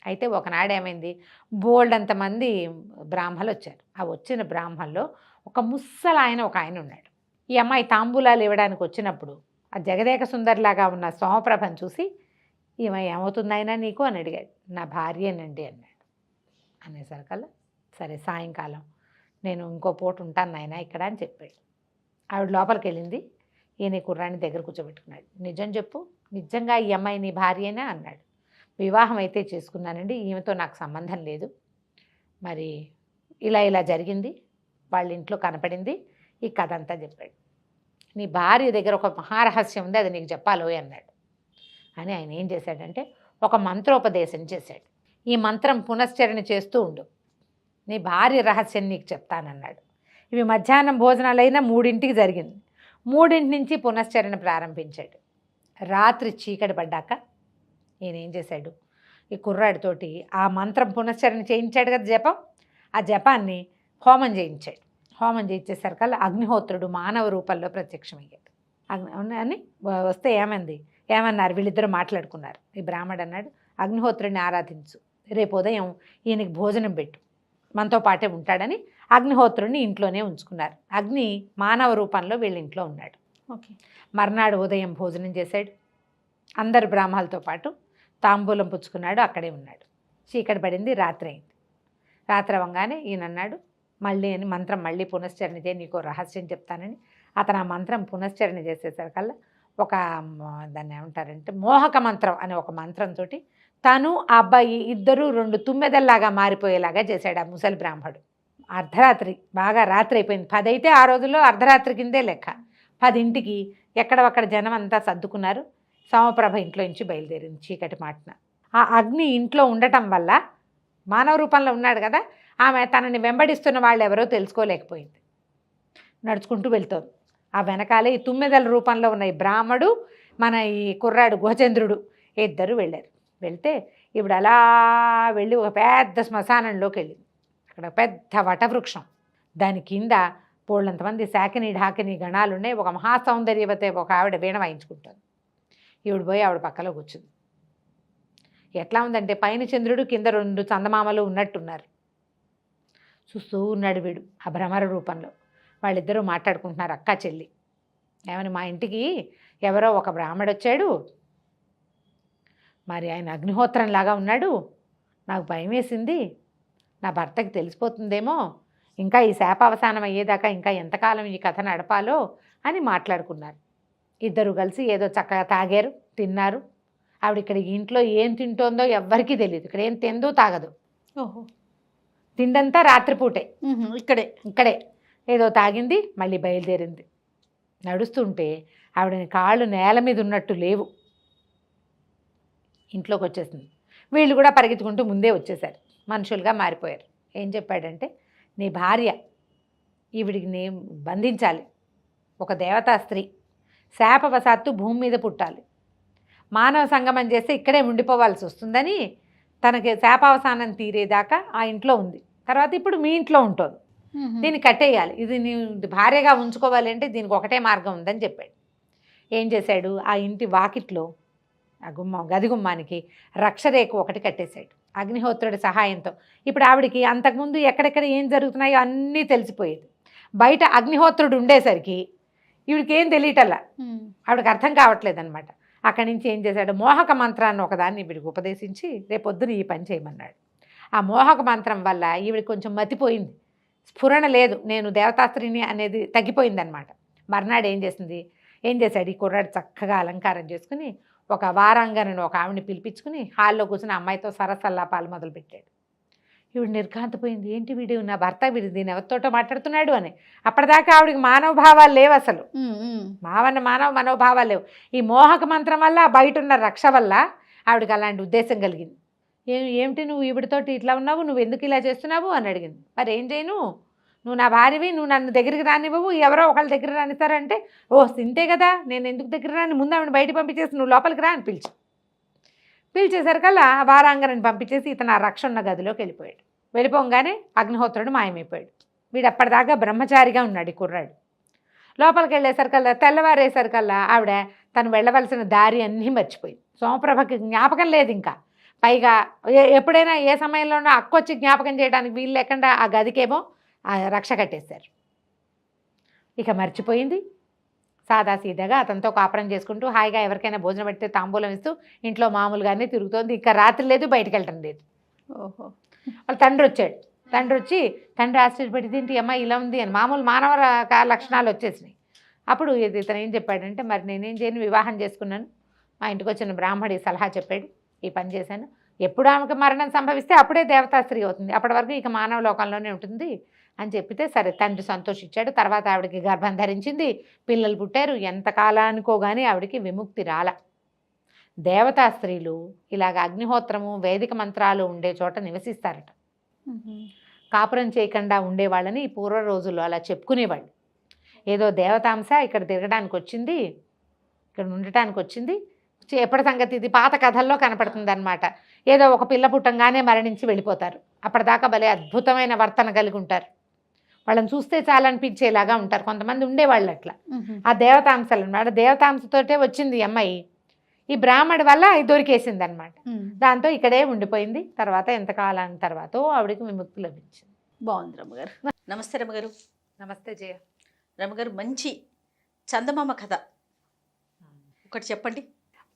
B: అయితే ఒకనాడు ఏమైంది, బోల్డ్ అంతమంది బ్రాహ్మలు వచ్చారు. ఆ వచ్చిన బ్రాహ్మల్లో ఒక ముసలాయన ఒక ఆయన ఉన్నాడు. ఈ అమ్మాయి తాంబూలాలు ఇవ్వడానికి వచ్చినప్పుడు ఆ జగదేక సుందరిలాగా ఉన్న సోమప్రభను చూసి, ఈమె ఏమవుతుంది ఆయన నీకు అని అడిగాడు. నా భార్యేనండి అన్నాడు. అనేసరికల్లా సరే సాయంకాలం నేను ఇంకో పూట ఉంటాను నాయన ఇక్కడ అని చెప్పాడు. ఆవిడ లోపలికి వెళ్ళింది. ఈయన కుర్రాన్ని దగ్గర కూర్చోబెట్టుకున్నాడు. నిజం చెప్పు, నిజంగా ఈ అమ్మాయి నీ భార్యేనా అన్నాడు. వివాహం అయితే చేసుకున్నానండి, ఈమెతో నాకు సంబంధం లేదు, మరి ఇలా ఇలా జరిగింది, వాళ్ళ ఇంట్లో కనపడింది, ఈ కథ అంతా చెప్పాడు. నీ భార్య దగ్గర ఒక మహారహస్యం ఉంది, అది నీకు చెప్పాలోయ్ అన్నాడు. అని ఆయన ఏం చేశాడంటే ఒక మంత్రోపదేశం చేశాడు. ఈ మంత్రం పునశ్చరణ చేస్తూ ఉండు, నీ భార్య రహస్యం నీకు చెప్తానన్నాడు. ఇవి మధ్యాహ్నం భోజనాలైనా 3ంటికి జరిగింది. 3ంటి నుంచి పునశ్చరణ ప్రారంభించాడు. రాత్రి చీకటి పడ్డాక ఈయన ఏం చేశాడు, ఈ కుర్రాడితోటి ఆ మంత్రం పునశ్చరణ చేయించాడు కదా జపం, ఆ జపాన్ని హోమం చేయించాడు. హోమం చేయించేసరికల్లా అగ్నిహోత్రుడు మానవ రూపంలో ప్రత్యక్షమయ్యాడు. అని వస్తే ఏమన్నారు వీళ్ళిద్దరూ మాట్లాడుకున్నారు. ఈ బ్రాహ్మడు అన్నాడు, అగ్నిహోత్రుడిని ఆరాధించు, రేపు ఉదయం ఈయనకి భోజనం పెట్టు, మనతో పాటే ఉంటాడని అగ్నిహోత్రుడిని ఇంట్లోనే ఉంచుకున్నారు. అగ్ని మానవ రూపంలో వీళ్ళ ఇంట్లో ఉన్నాడు.
A: ఓకే.
B: మర్నాడు ఉదయం భోజనం చేశాడు. అందరు బ్రాహ్మణులతో పాటు తాంబూలం పుచ్చుకున్నాడు, అక్కడే ఉన్నాడు. చీకటి పడింది, రాత్రి అయింది. రాత్రి అవ్వగానే ఈయన అన్నాడు, మళ్ళీ అని మంత్రం మళ్ళీ పునశ్చరణ చేయి, నీకు రహస్యం చెప్తానని. అతను ఆ మంత్రం పునశ్చరణ చేసేసరికల్లా ఒక దాన్ని ఏమంటారంటే మోహక మంత్రం అనే ఒక మంత్రంతో తను ఆ అబ్బాయి ఇద్దరు 2 తుమ్మెదల్లాగా మారిపోయేలాగా చేశాడు ఆ ముసలి బ్రాహ్మడు. అర్ధరాత్రి, బాగా రాత్రి అయిపోయింది. 10 అయితే ఆ రోజుల్లో అర్ధరాత్రి కిందే లెక్క. 10ంటికి ఎక్కడొక్కడ జనం అంతా సర్దుకున్నారు. సోమప్రభ ఇంట్లో నుంచి బయలుదేరింది చీకటి మాటన. ఆ అగ్ని ఇంట్లో ఉండటం వల్ల మానవ రూపంలో ఉన్నాడు కదా, ఆమె తనని వెంబడిస్తున్న వాళ్ళు ఎవరో తెలుసుకోలేకపోయింది. నడుచుకుంటూ వెళ్తోంది. ఆ వెనకాలే ఈ తుమ్మెదల రూపంలో ఉన్న ఈ బ్రాహ్మడు, మన ఈ కుర్రాడు గుహచంద్రుడు ఇద్దరు వెళ్ళారు. వెళ్తే ఇప్పుడు అలా వెళ్ళి ఒక పెద్ద శ్మశానంలోకి వెళ్ళింది. అక్కడ పెద్ద వటవృక్షం, దాని కింద పోళ్ళంతమంది శాకిని ఢాకిని గణాలు ఉన్నాయి. ఒక మహాసౌందర్యవతే ఒక ఆవిడ వీణ వాయించుకుంటుంది. ఈవిడ పోయి ఆవిడ పక్కలో కూర్చుంది. ఎట్లా ఉందంటే పైన చంద్రుడు, కింద 2 చందమామలు ఉన్నట్టున్నారు. చూస్తూ ఉన్నాడు వీడు ఆ భ్రమర రూపంలో. వాళ్ళిద్దరూ మాట్లాడుకుంటున్నారు, అక్క చెల్లి. ఏమని, మా ఇంటికి ఎవరో ఒక బ్రాహ్మడు వచ్చాడు, మరి ఆయన అగ్నిహోత్రంలాగా ఉన్నాడు, నాకు భయం వేసింది, నా భర్తకి తెలిసిపోతుందేమో, ఇంకా ఈ శాపావసానం అయ్యేదాకా ఇంకా ఎంతకాలం ఈ కథ నడపాలో అని మాట్లాడుకున్నారు. ఇద్దరు కలిసి ఏదో చక్కగా తాగారు, తిన్నారు. ఆవిడ ఇక్కడ ఇంట్లో ఏం తింటోందో ఎవ్వరికీ తెలియదు. ఇక్కడ ఏం తిందో తాగదు.
A: ఓహో.
B: తిండంతా రాత్రిపూటే. ఇక్కడే ఏదో తాగింది, మళ్ళీ బయలుదేరింది. నడుస్తుంటే ఆవిడని కాళ్ళు నేల మీద ఉన్నట్టు లేవు. ఇంట్లోకి వచ్చేసింది. వీళ్ళు కూడా పరిగెత్తుకుంటూ ముందే వచ్చేసారు, మనుషులుగా మారిపోయారు. ఏం చెప్పాడంటే, నీ భార్య, ఈవిడికి నీ బంధించాలి, ఒక దేవతా స్త్రీ, శాపవశాత్తు భూమి మీద పుట్టాలి, మానవ సంగమం చేస్తే ఇక్కడే ఉండిపోవాల్సి వస్తుందని తనకి శాపావసానం తీరేదాకా ఆ ఇంట్లో ఉంది. తర్వాత ఇప్పుడు మీ ఇంట్లో ఉంటుంది, దీన్ని కట్టేయాలి, ఇది నీ భార్యగా ఉంచుకోవాలి అంటే దీనికి ఒకటే మార్గం ఉందని చెప్పాడు. ఏం చేశాడు, ఆ ఇంటి వాకిట్లో ఆ గది గుమ్మానికి రక్షరేఖ ఒకటి కట్టేశాడు అగ్నిహోత్రుడి సహాయంతో. ఇప్పుడు ఆవిడికి అంతకుముందు ఎక్కడెక్కడ ఏం జరుగుతున్నాయో అన్నీ తెలిసిపోయేది. బయట అగ్నిహోత్రుడు ఉండేసరికి ఈవిడికి ఏం తెలియటల్లా, ఆవిడకి అర్థం కావట్లేదు అనమాట. అక్కడి నుంచి ఏం చేశాడు, మోహక మంత్రాన్ని ఒకదాన్ని ఈవిడికి ఉపదేశించి రేపొద్దున ఈ పని చేయమన్నాడు. ఆ మోహక మంత్రం వల్ల ఈవిడికి కొంచెం మతిపోయింది, స్ఫురణ లేదు, నేను దేవతాస్త్రిని అనేది తగ్గిపోయిందనమాట. మర్నాడు ఏం చేశాడు, ఈ కుర్రాడు చక్కగా అలంకారం చేసుకుని ఒక వారాంగనను ఒక ఆవిడని పిలిపించుకుని హాల్లో కూర్చుని అమ్మాయితో సరసల్లాపాలు మొదలుపెట్టాడు. ఈవిడ నిర్ఘాంతపోయింది. ఏంటి వీడు నా భర్త, వీడు దీని ఎవరితోటో మాట్లాడుతున్నాడు అని. అప్పటిదాకా ఆవిడికి మానవ భావాలు లేవు అసలు. మానవ మనోభావాలు లేవు. ఈ మోహక మంత్రం వల్ల బయట ఉన్న రక్ష వల్ల ఆవిడకి అలాంటి ఉద్దేశం కలిగింది. ఏమిటి నువ్వు ఈవిడితోటి ఇట్లా ఉన్నావు, నువ్వు ఎందుకు ఇలా చేస్తున్నావు అని అడిగింది. మరి ఏం చేయను, నువ్వు నా భార్యవి, నువ్వు నన్ను దగ్గరికి రానివ్వవు, ఎవరో ఒకళ్ళ దగ్గర రానిస్తారంటే ఇంతే కదా, నేను ఎందుకు దగ్గర రాని, ముందు ఆవిడ బయట పంపించేసి నువ్వు లోపలికి రా అని పిలిచేసరికల్లా వారాంగణని పంపించేసి ఇతను ఆ రక్ష ఉన్న గదిలోకి వెళ్ళిపోయాడు. వెళ్ళిపోగానే అగ్నిహోత్రుడు మాయమైపోయాడు. వీడు అప్పటిదాకా బ్రహ్మచారిగా ఉన్నాడు ఈ కుర్రాడు. లోపలికి వెళ్ళేసరికల్లా తెల్లవారేసరికల్లా ఆవిడ తను వెళ్ళవలసిన దారి అన్నీ మర్చిపోయింది. సోమప్రభకి జ్ఞాపకం లేదు ఇంకా. పైగా ఎప్పుడైనా ఏ సమయంలోనో అక్కొచ్చి జ్ఞాపకం చేయడానికి వీలు లేకుండా ఆ గదికేమో ఆ రక్ష కట్టేశారు. ఇక మర్చిపోయింది. సాదాసీదాగా అతనితో కాపురం చేసుకుంటూ హాయిగా ఎవరికైనా భోజనం పెడితే తాంబూలం ఇస్తూ ఇంట్లో మామూలుగానే తిరుగుతోంది. ఇంకా రాత్రి లేదు, బయటకు వెళ్ళటం లేదు.
A: ఓహో.
B: వాళ్ళ తండ్రి వచ్చాడు. తండ్రి ఆశ్చర్యపడింది, ఏంటి అమ్మ ఇలా ఉంది అని. మామూలు మానవ లక్షణాలు వచ్చేసినాయి. అప్పుడు ఇతను ఏం చెప్పాడంటే, మరి నేనేం చేయను, వివాహం చేసుకున్నాను, మా ఇంటికి వచ్చిన బ్రాహ్మడి సలహా చెప్పాడు, ఈ పని చేశాను. ఎప్పుడు ఆమెకు మరణం సంభవిస్తే అప్పుడే దేవతా స్త్రీ అవుతుంది, అప్పటి వరకు ఇక మానవ లోకంలోనే ఉంటుంది అని చెప్పితే సరే తండ్రి సంతోషించాడు. తర్వాత ఆవిడకి గర్భం ధరించింది, పిల్లలు పుట్టారు. ఎంతకాలానికో కానీ ఆవిడకి విముక్తి రాల. దేవతా స్త్రీలు ఇలాగ అగ్నిహోత్రము వేదిక మంత్రాలు ఉండే చోట నివసిస్తారట. కాపురం చేయకుండా ఉండేవాళ్ళని ఈ పూర్వ రోజుల్లో అలా చెప్పుకునేవాళ్ళు. ఏదో దేవతాంశ ఇక్కడ తిరగడానికి వచ్చింది, ఇక్కడ ఉండటానికి వచ్చింది. ఎప్పటి సంగతి ఇది పాత కథల్లో కనపడుతుంది అనమాట. ఏదో ఒక పిల్ల పుట్టంగానే మరణించి వెళ్ళిపోతారు. అప్పటిదాకా భలే అద్భుతమైన వర్తన కలిగి ఉంటారు. వాళ్ళని చూస్తే చాలా అనిపించేలాగా ఉంటారు. కొంతమంది ఉండేవాళ్ళు అట్లా. ఆ దేవతాంశాలు అనమాట. దేవతాంశతోటే వచ్చింది ఈ అమ్మాయి. ఈ బ్రాహ్మడి వల్ల దొరికేసింది అనమాట. దాంతో ఇక్కడే ఉండిపోయింది. తర్వాత ఎంతకాలం తర్వాత ఆవిడకి విముక్తి లభించింది.
A: బాగుంది రమ్మగారు. నమస్తే రమ్మగారు.
B: నమస్తే జయ.
A: రమ్మగారు, మంచి చందమామ కథ ఒకటి చెప్పండి.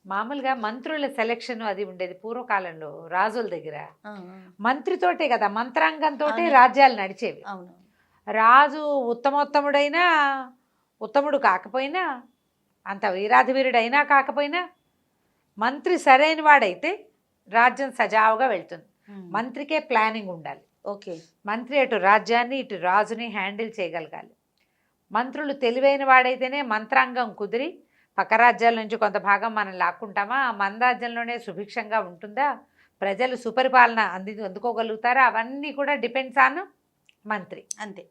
B: మామూలుగా మంత్రుల సెలక్షన్ అది ఉండేది పూర్వకాలంలో రాజుల దగ్గర. మంత్రితోటే కదా, మంత్రాంగంతో రాజ్యాలు నడిచేవి.
A: అవును.
B: రాజు ఉత్తమోత్తముడైనా, ఉత్తముడు కాకపోయినా, అంత వీరాధివీరుడైనా కాకపోయినా, మంత్రి సరైన వాడైతే రాజ్యం సజావుగా వెళ్తుంది. మంత్రికే ప్లానింగ్ ఉండాలి.
A: ఓకే.
B: మంత్రి అటు రాజ్యాన్ని ఇటు రాజుని హ్యాండిల్ చేయగలగాలి. మంత్రులు తెలివైన వాడైతేనే మంత్రాంగం కుదిరి పక్క రాజ్యాల నుంచి కొంత భాగం మనం లాక్కుంటామా, మన రాజ్యంలోనే సుభిక్షంగా ఉంటుందా, ప్రజలు సుపరిపాలన అందుకోగలుగుతారా, అవన్నీ కూడా డిపెండ్స్ ఆన్ మంత్రి.
A: అంతే.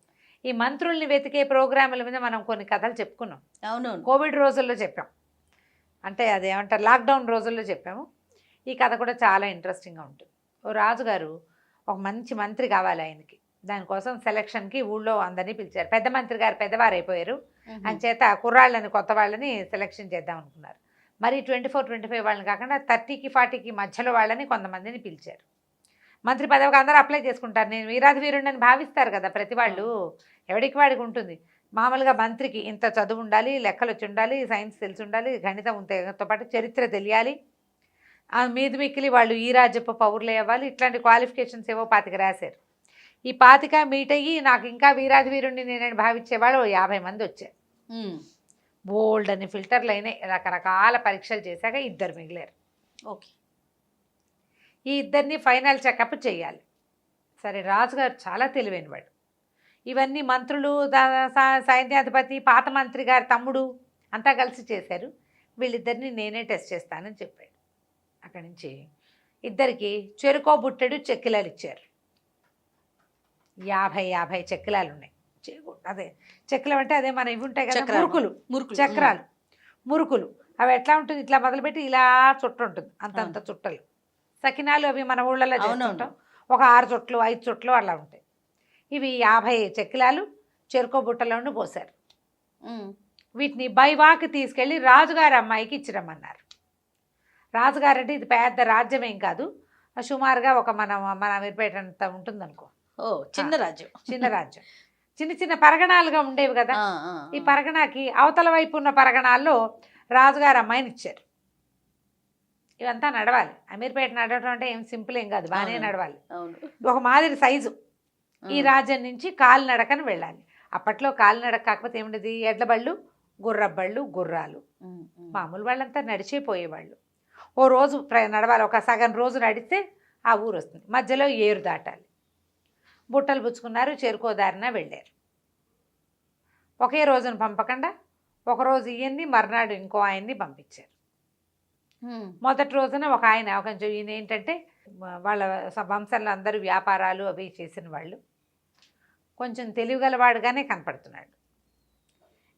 B: ఈ మంత్రుల్ని వెతికే ప్రోగ్రాముల మీద మనం కొన్ని కథలు చెప్పుకున్నాం.
A: అవును.
B: కోవిడ్ రోజుల్లో చెప్పాం, అంటే అదేమంటారు లాక్డౌన్ రోజుల్లో చెప్పాము. ఈ కథ కూడా చాలా ఇంట్రెస్టింగ్గా ఉంటుంది. ఓ రాజుగారు ఒక మంచి మంత్రి కావాలి ఆయనకి. దానికోసం సెలక్షన్కి ఊళ్ళో అందరినీ పిలిచారు. పెద్ద మంత్రి గారు పెద్దవారు అయిపోయారు, అంచేత కుర్రాళ్ళని కొత్త వాళ్ళని సెలక్షన్ చేద్దాం అనుకున్నారు. మరి 24-25 వాళ్ళని కాకుండా 30కి 40కి మధ్యలో వాళ్ళని కొంతమందిని పిలిచారు. మంత్రి పదవికి అందరూ అప్లై చేసుకుంటారు. నేను వీరాధివీరుడని భావిస్తారు కదా ప్రతి వాళ్ళు, ఎవడికి వాడికి ఉంటుంది. మామూలుగా మంత్రికి ఇంత చదువు ఉండాలి, లెక్కలు వచ్చి ఉండాలి, సైన్స్ తెలిసి ఉండాలి, గణితంతో పాటు చరిత్ర తెలియాలి, మీది మిక్కిలి వాళ్ళు ఈ రాజ్యపు పౌరులే అవ్వాలి, ఇట్లాంటి క్వాలిఫికేషన్స్ ఏవో 25 రాశారు. ఈ 25 మీట్ అయ్యి నాకు ఇంకా వీరాధివీరుణ్ణి నేనని భావించేవాళ్ళు 50 మంది వచ్చారు. బోల్డ్ అని ఫిల్టర్లు అయినాయి, రకరకాల పరీక్షలు చేశాక 2 మిగిలారు.
A: ఓకే.
B: ఈ 2ని ఫైనల్ చెకప్ చేయాలి. సరే, రాజుగారు చాలా తెలివైనవాడు. ఇవన్నీ మంత్రులు, సైన్యాధిపతి, పాత మంత్రి గారి తమ్ముడు అంతా కలిసి చేశారు. వీళ్ళిద్దరిని నేనే టెస్ట్ చేస్తానని చెప్పాడు. అక్కడి నుంచి 2కి చెరుకో బుట్టెడు చెక్కిలాలు ఇచ్చారు. 50 చెక్కిలాలు ఉన్నాయి. అదే చెక్కిలం అంటే అదే మన ఇవి ఉంటాయి కదా, చక్రాలు, మురుకులు. అవి ఎట్లా ఉంటుంది, ఇట్లా మొదలుపెట్టి ఇలా చుట్ట ఉంటుంది, అంతంత చుట్టలు. సకినాలు అవి మన ఊళ్ళలో చేసుకుంటాం, ఒక 6 చుట్లు 5 చుట్లు అలా ఉంటాయి. ఇవి 50 చెక్కిలాలు చెరుకో బుట్టలోనే పోసారు. వీటిని బైవాకి తీసుకెళ్ళి రాజుగారి అమ్మాయికి ఇచ్చిరమ్మన్నారు. రాజుగారు అంటే ఇది పెద్ద రాజ్యం ఏం కాదు, సుమారుగా ఒక మన విరిపేటంత ఉంటుంది అనుకో.
A: చిన్న రాజ్యం.
B: చిన్న చిన్న పరగణాలుగా ఉండేవి కదా. ఈ పరగణాకి అవతల వైపు ఉన్న పరగణాల్లో రాజుగారి అమ్మాయిని ఇచ్చారు. ఇవంతా నడవాలి. అమీర్పేట నడవటం అంటే ఏం సింపుల్ ఏం కాదు, బాగానే నడవాలి. ఒక మాదిరి సైజు. ఈ రాజ్యం నుంచి కాలినడకని వెళ్ళాలి. అప్పట్లో కాలినడక కాకపోతే ఏమిటది, ఎడ్లబళ్ళు, గుర్రబళ్ళు, గుర్రాలు. మామూలు వాళ్ళంతా నడిచేపోయేవాళ్ళు. ఓ రోజు నడవాలి, ఒక సగం రోజు నడిస్తే ఆ ఊరు వస్తుంది. మధ్యలో ఏరు దాటాలి. బుట్టలు పుచ్చుకున్నారు, చేరుకోదారిన వెళ్ళారు. ఒకే రోజున పంపకుండా ఒకరోజు ఈయన్ని, మర్నాడు ఇంకో ఆయన్ని పంపించారు. మొదటి రోజున ఒక ఆయన కొంచెం ఈయన ఏంటంటే వాళ్ళ వంశంలో అందరూ వ్యాపారాలు అవి చేసిన వాళ్ళు, కొంచెం తెలివిగలవాడుగానే కనపడుతున్నాడు.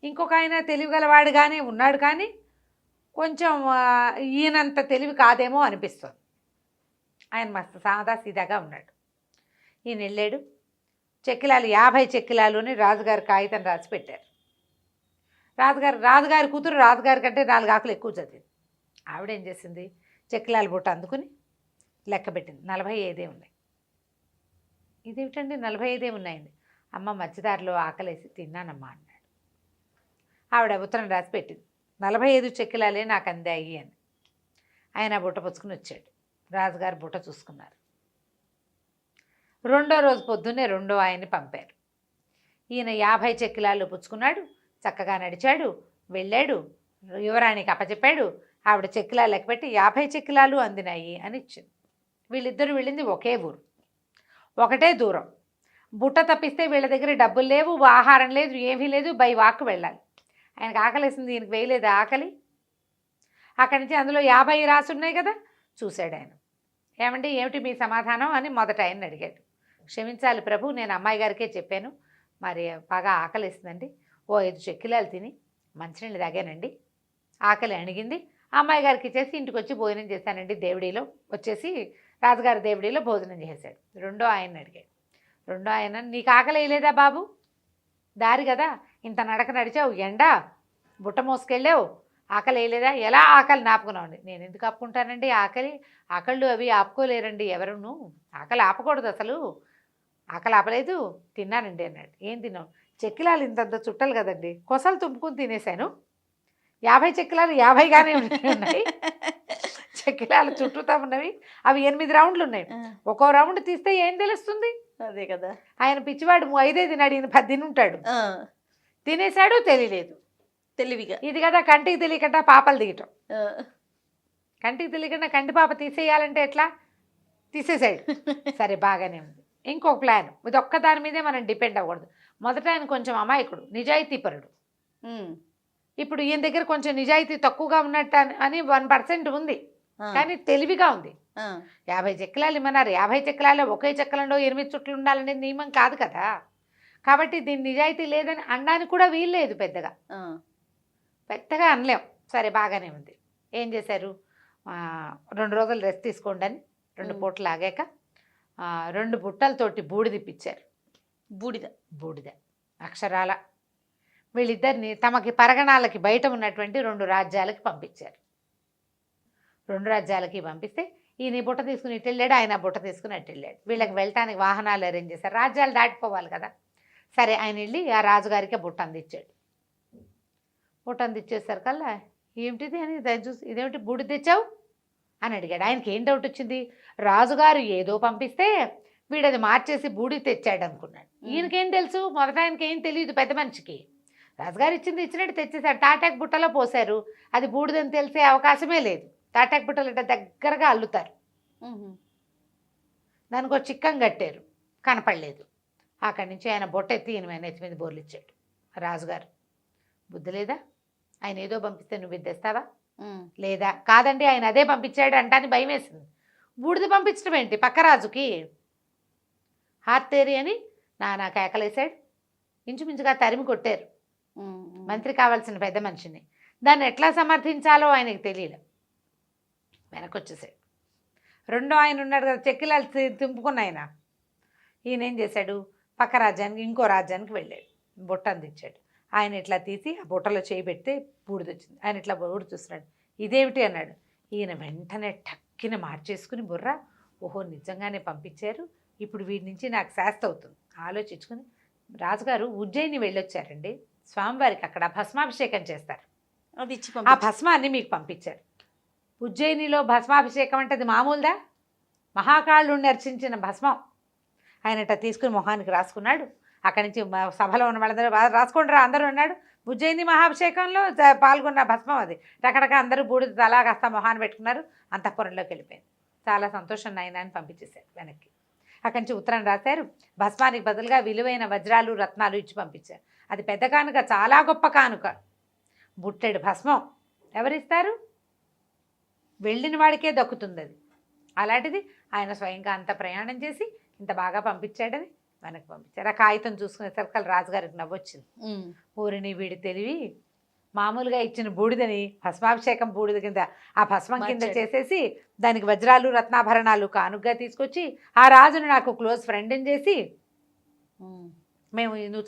B: ఇంకొక ఆయన తెలివిగలవాడుగానే ఉన్నాడు, కానీ కొంచెం ఈయనంత తెలివి కాదేమో అనిపిస్తుంది. ఆయన మస్తు సాదా సీదాగా ఉన్నాడు. ఈయన వెళ్ళాడు, చెక్కిలాలు 50 చెక్కిలాలుని రాజుగారి కాగితం రాసి పెట్టారు. రాజుగారి కూతురు రాజుగారి కంటే 4 ఆకులు ఎక్కువ చదివింది. ఆవిడేం చేసింది, చెక్కిలాల బుట్ట అందుకుని లెక్క పెట్టింది. 45 ఉన్నాయి. ఇదేమిటండి 45 ఉన్నాయండి. అమ్మ మధ్యదారిలో ఆకలేసి తిన్నానమ్మా అన్నాడు. ఆవిడ ఉత్తరం రాసి పెట్టింది, 45 చెక్కిలాలే నాకు అందాయి అని. ఆయన బుట్ట పుచ్చుకుని వచ్చాడు. రాజుగారు బుట్ట చూసుకున్నారు. రెండో రోజు పొద్దున్నే రెండో ఆయన్ని పంపారు. ఈయన 50 చెక్కిలాలు పుచ్చుకున్నాడు, చక్కగా నడిచాడు, వెళ్ళాడు, యువరాణికి అప్పచెప్పాడు. ఆవిడ చెక్కిలాలు లెక్కపెట్టి 50 చెక్కిలాలు అందినాయి అని ఇచ్చింది. వీళ్ళిద్దరూ వెళ్ళింది ఒకే ఊరు, ఒకటే దూరం. బుట్ట తప్పిస్తే వీళ్ళ దగ్గర డబ్బులు లేవు, ఆహారం లేదు, ఏమీ లేదు, బై వాక్ వెళ్ళాలి. ఆయనకు ఆకలేసింది, ఈయనకి వేయలేదు ఆకలి. అక్కడి నుంచి అందులో 50 రాసి ఉన్నాయి కదా, చూశాడు ఆయన. ఏమండి ఏమిటి మీ సమాధానం అని మొదట ఆయన్ని అడిగాడు. క్షమించాలి ప్రభు, నేను అమ్మాయి గారికే చెప్పాను, మరి బాగా ఆకలిస్తుందండి, ఓ 5 చెక్కిలాలు తిని మంచినీళ్ళు తాగానండి, ఆకలి అణిగింది, అమ్మాయి గారికి ఇచ్చేసి ఇంటికి వచ్చి భోజనం చేశానండి. దేవుడిలో వచ్చేసి రాజుగారి దేవుడిలో భోజనం చేశాడు. రెండో ఆయన్ని అడిగాడు. రెండో ఆయన, నీకు ఆకలి వేయలేదా బాబు, దారి కదా ఇంత నడక నడిచావు, ఎండ బుట్ట మోసుకెళ్ళావు, ఆకలి వేయలేదా, ఎలా ఆకలి నాపుకున్నావు? నేను ఎందుకు ఆపుకుంటానండి ఆకళ్ళు అవి ఆపుకోలేరండి ఎవరును, ఆకలి ఆపకూడదు, అసలు ఆకలి ఆపలేదు, తిన్నానండి అన్నాడు. ఏం తిన్నావు? చెక్కిలాలు ఇంతంత చుట్టలు కదండి, కొసలు తుంపుకుని తినేశాను. 50 చెక్కిలాలు 50గానే ఉన్నాయి, చెక్కిలాలు చుట్టూతా ఉన్నవి, అవి 8 రౌండ్లు ఉన్నాయి, ఒక్కో రౌండ్ తీస్తే ఏం తెలుస్తుంది?
A: అదే కదా.
B: ఆయన పిచ్చివాడు 5 తిన్నాడు, ఈయన 10 తినుంటాడు. తినేశాడు, తెలియలేదు,
A: తెలివిగా.
B: ఇది కదా కంటికి తెలియకుండా పాపలు దిగటం. కంటికి తెలియకుండా కంటి పాప తీసేయాలంటే ఎట్లా? తీసేసాడు. సరే బాగానే ఉంది. ఇంకొక ప్లాన్, ఇది ఒక్క దాని మీదే మనం డిపెండ్ అవ్వకూడదు. మొదట ఆయన కొంచెం అమాయకుడు, నిజాయితీపరుడు. ఇప్పుడు ఈయన దగ్గర కొంచెం నిజాయితీ తక్కువగా ఉన్నట్టు అని 1% ఉంది, కానీ తెలివిగా ఉంది. 50 చెక్కలాలు ఇమ్మన్నారు, 50 చెక్కలాలో ఒకే చెక్కలలో 8 చుట్లు ఉండాలనేది నియమం కాదు కదా. కాబట్టి దీని నిజాయితీ లేదని అనడానికి కూడా వీల్లేదు, పెద్దగా అనలేం. సరే బాగానే ఉంది. ఏం చేశారు, 2 రోజులు రెస్ట్ తీసుకోండి అని 2 పూటలు ఆగాక 2 బుట్టలతోటి బూడిద ఇప్పించారు. బూడిద అక్షరాల వీళ్ళిద్దరిని తమకి పరగణాలకి బయట ఉన్నటువంటి 2 రాజ్యాలకి పంపించారు. 2 రాజ్యాలకి పంపిస్తే ఈయన బుట్ట తీసుకుని ఇటు వెళ్ళాడు, ఆయన బుట్ట తీసుకుని అటు వెళ్ళాడు. వీళ్ళకి వెళ్ళటానికి వాహనాలు అరేంజ్ చేశారు, రాజ్యాలు దాటిపోవాలి కదా. సరే ఆయన వెళ్ళి ఆ రాజుగారికి బుట్ట అందించాడు. బుట్ట అందించేసరికల్లా ఏమిటిది అని దాన్ని చూసి, ఇదేమిటి బూడిద తెచ్చావు అని అడిగాడు. ఆయనకి ఏం డౌట్ వచ్చింది, రాజుగారు ఏదో పంపిస్తే వీడది మార్చేసి బూడిద తెచ్చాడు అనుకున్నాడు. ఈయనకేం తెలుసు, మొదట ఆయనకి ఏం తెలియదు, పెద్ద మనిషికి. రాజుగారు ఇచ్చింది ఇచ్చినట్టు తెచ్చేశాడు. తాటాకు బుట్టలో పోశారు, అది బూడిదని తెలిసే అవకాశమే లేదు. తాటాకు బుట్టలు ఇట్లా దగ్గరగా అల్లుతారు, దానికి ఒక చిక్కం కట్టారు, కనపడలేదు. అక్కడి నుంచి ఆయన బొట్ట ఎత్తి ఈయన నెత్తి మీద బోర్లు ఇచ్చాడు. రాజుగారు, బుద్ధి లేదా, ఆయన ఏదో పంపిస్తే నువ్వు ఇది తెస్తావా? లేదా, కాదండి ఆయన అదే పంపించాడు అంటాని భయం వేసింది. బూడిద పంపించడం ఏంటి పక్క రాజుకి? హార్తేరి అని నా కేకలేసాడు. ఇంచుమించుగా తరిమి కొట్టారు. మంత్రి కావాల్సిన పెద్ద మనిషిని. దాన్ని ఎట్లా సమర్థించాలో ఆయనకి తెలియదు, వెనక్కి వచ్చేసాడు. రెండో ఆయన ఉన్నాడు కదా, చెక్కిలాలు తింపుకున్న ఆయన, ఈయన ఏం చేశాడు, పక్క రాజ్యానికి ఇంకో రాజ్యానికి వెళ్ళాడు. బుట్ట అందించాడు. ఆయన ఇట్లా తీసి ఆ బుట్టలో చేయి పెడితే బూడిద వచ్చింది. ఆయన ఇట్లా బూడి చూస్తున్నాడు, ఇదేమిటి అన్నాడు. ఈయన వెంటనే టక్కిన మార్చేసుకుని బుర్ర, ఓహో నిజంగానే పంపించారు, ఇప్పుడు వీడి నుంచి నాకు శాస్తి అవుతుంది ఆలోచించుకుని, రాజుగారు ఉజ్జయిని వెళ్ళొచ్చారండి, స్వామివారికి అక్కడ భస్మాభిషేకం చేస్తారు,
A: అది ఇచ్చి
B: ఆ భస్మాన్ని మీకు పంపించారు. ఉజ్జయినిలో భస్మాభిషేకం అంటే అది మామూలుదా? మహాకాళుడిని అర్చించిన భస్మం. ఆయన ఇట్లా తీసుకుని మొహానికి రాసుకున్నాడు. అక్కడి నుంచి సభలో ఉన్న వాళ్ళందరూ రాసుకుంటారా అందరూ అన్నాడు. ఉజ్జయిని మహాభిషేకంలో పాల్గొన్న భస్మం అది. రకరకాల అందరూ బూడిద తలా కాస్త మొహాన్ని పెట్టుకున్నారు. అంతఃపురంలోకి వెళ్ళిపోయింది. చాలా సంతోషం నాయన అని పంపించేశారు వెనక్కి. అక్కడి నుంచి ఉత్తరం రాశారు. భస్మానికి బదులుగా విలువైన వజ్రాలు రత్నాలు ఇచ్చి పంపించారు. అది పెద్ద కానుక, చాలా గొప్ప కానుక. బుట్టెడు భస్మం ఎవరిస్తారు? వెళ్ళిన వాడికే దక్కుతుంది అది. అలాంటిది ఆయన స్వయంగా అంత ప్రయాణం చేసి ఇంత బాగా పంపించాడని వెనక్కి పంపించారు. ఆ కాగితం చూసుకునే సరికల్ రాజుగారికి నవ్వొచ్చింది. ఊరిని వీడి తెలివి, మామూలుగా ఇచ్చిన బూడిదని భస్మాభిషేకం బూడిద కింద ఆ భస్మం కింద చేసేసి దానికి వజ్రాలు రత్నాభరణాలు కానుకగా తీసుకొచ్చి ఆ రాజును నాకు క్లోజ్ ఫ్రెండ్ని చేసి, మీరు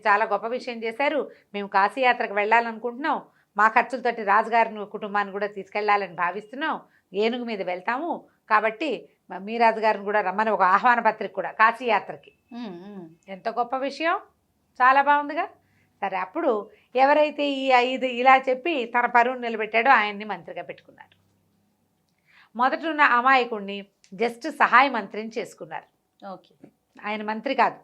B: చాలా గొప్ప విషయం చేశారు, మేము కాశీయాత్రకు వెళ్ళాలనుకుంటున్నాం, మా ఖర్చులతోటి రాజుగారిని కుటుంబాన్ని కూడా తీసుకెళ్లాలని భావిస్తున్నాం, ఏనుగు మీద వెళ్తాము కాబట్టి మీ రాజుగారిని కూడా రమ్మని ఒక ఆహ్వాన పత్రిక కూడా కాశీయాత్రకి. ఎంత గొప్ప విషయం, చాలా బాగుందిగా. సరే, అప్పుడు ఎవరైతే ఈ 5 ఇలా చెప్పి తన పరువును నిలబెట్టాడో ఆయన్ని మంత్రిగా పెట్టుకున్నారు. మొదట ఉన్న అమాయకుడిని జస్ట్ సహాయ మంత్రిని చేసుకున్నారు.
A: ఓకే,
B: ఆయన మంత్రి కాదు,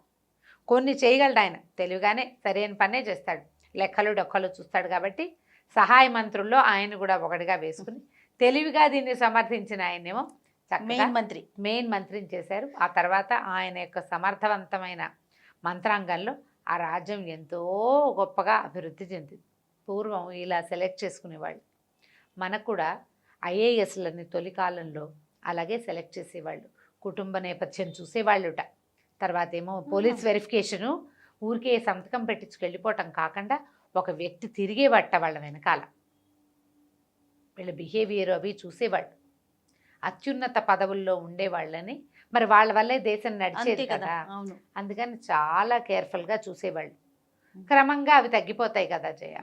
B: కొన్ని చేయగలడు ఆయన, తెలివిగానే సరైన పనే చేస్తాడు, లెక్కలు డొక్కలు చూస్తాడు కాబట్టి సహాయ మంత్రుల్లో ఆయన కూడా ఒకటిగా వేసుకుని తెలివిగా దీన్ని సమర్థించిన ఆయనేమో మెయిన్ మంత్రిని చేశారు. ఆ తర్వాత ఆయన యొక్క సమర్థవంతమైన మంత్రాంగంలో ఆ రాజ్యం ఎంతో గొప్పగా అభివృద్ధి చెందింది. పూర్వం ఇలా సెలెక్ట్ చేసుకునేవాళ్ళు. మనకు కూడా ఐఏఎస్లని తొలి కాలంలో అలాగే సెలెక్ట్ చేసేవాళ్ళు. కుటుంబ నేపథ్యం చూసేవాళ్ళుట. తర్వాత ఏమో పోలీస్ వెరిఫికేషను, ఊరికే సంతకం పెట్టించుకు వెళ్ళిపోవటం కాకుండా ఒక వ్యక్తి తిరిగేవట్ట వాళ్ళ వెనకాల, వీళ్ళ బిహేవియర్ అవి చూసేవాళ్ళు. అత్యున్నత పదవుల్లో ఉండేవాళ్ళని, మరి వాళ్ళ వల్లే దేశం నడిచేది కదా, అందుకని చాలా కేర్ఫుల్గా చూసేవాళ్ళు. క్రమంగా అవి తగ్గిపోతాయి కదా జయ.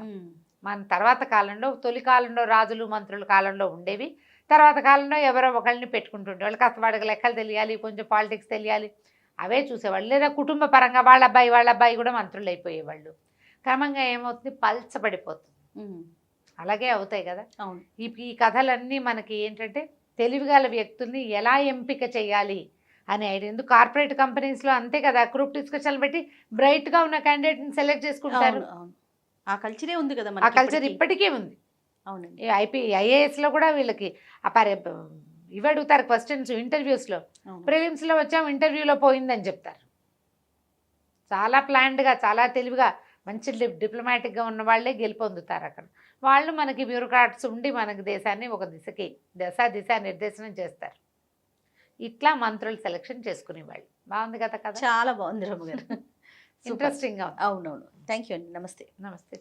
B: మన తర్వాత కాలంలో, తొలి కాలంలో రాజులు మంత్రుల కాలంలో ఉండేవి, తర్వాత కాలంలో ఎవరో ఒకళ్ళని పెట్టుకుంటుండే వాళ్ళు. కాస్త వాడికి లెక్కలు తెలియాలి, కొంచెం పాలిటిక్స్ తెలియాలి, అవే చూసేవాళ్ళు. లేదా కుటుంబ పరంగా వాళ్ళ అబ్బాయి కూడా మంత్రులు అయిపోయేవాళ్ళు. క్రమంగా ఏమవుతుంది, పల్చబడిపోతుంది. అలాగే అవుతాయి కదా. ఈ కథలన్నీ మనకి ఏంటంటే తెలివిగల వ్యక్తుల్ని ఎలా ఎంపిక చేయాలి అని ఐడియా. ఎందుకు కార్పొరేట్ కంపెనీస్లో అంతే కదా, గ్రూప్ డిస్కషన్లు పెట్టి బ్రైట్గా ఉన్న క్యాండిడేట్ని సెలెక్ట్ చేసుకుంటారు.
A: ఆ కల్చరే ఉంది కదా,
B: ఆ కల్చర్ ఇప్పటికే ఉంది. అవునండి, ఐఏఎస్లో కూడా వీళ్ళకి ఇవి అడుగుతారు క్వశ్చన్స్ ఇంటర్వ్యూస్లో. ప్రిలిమ్స్లో వచ్చాము, ఇంటర్వ్యూలో పోయిందని చెప్తారు. చాలా ప్లాన్డ్గా, చాలా తెలివిగా, మంచి డిప్లొమాటిక్గా ఉన్న వాళ్ళే గెలుపొందుతారు అక్కడ. వాళ్ళు మనకి బ్యూరోక్రాట్స్ ఉండి మనకి దేశాన్ని ఒక దిశ నిర్దేశనం చేస్తారు. ఇట్లా మంత్రులు సెలెక్షన్ చేసుకునేవాళ్ళు. బాగుంది కదా కదా,
A: చాలా బాగుంది రమ్మ గారు.
B: ఇంట్రెస్టింగ్గా.
A: అవునవును, థ్యాంక్ యూ అండి. నమస్తే.
B: నమస్తే.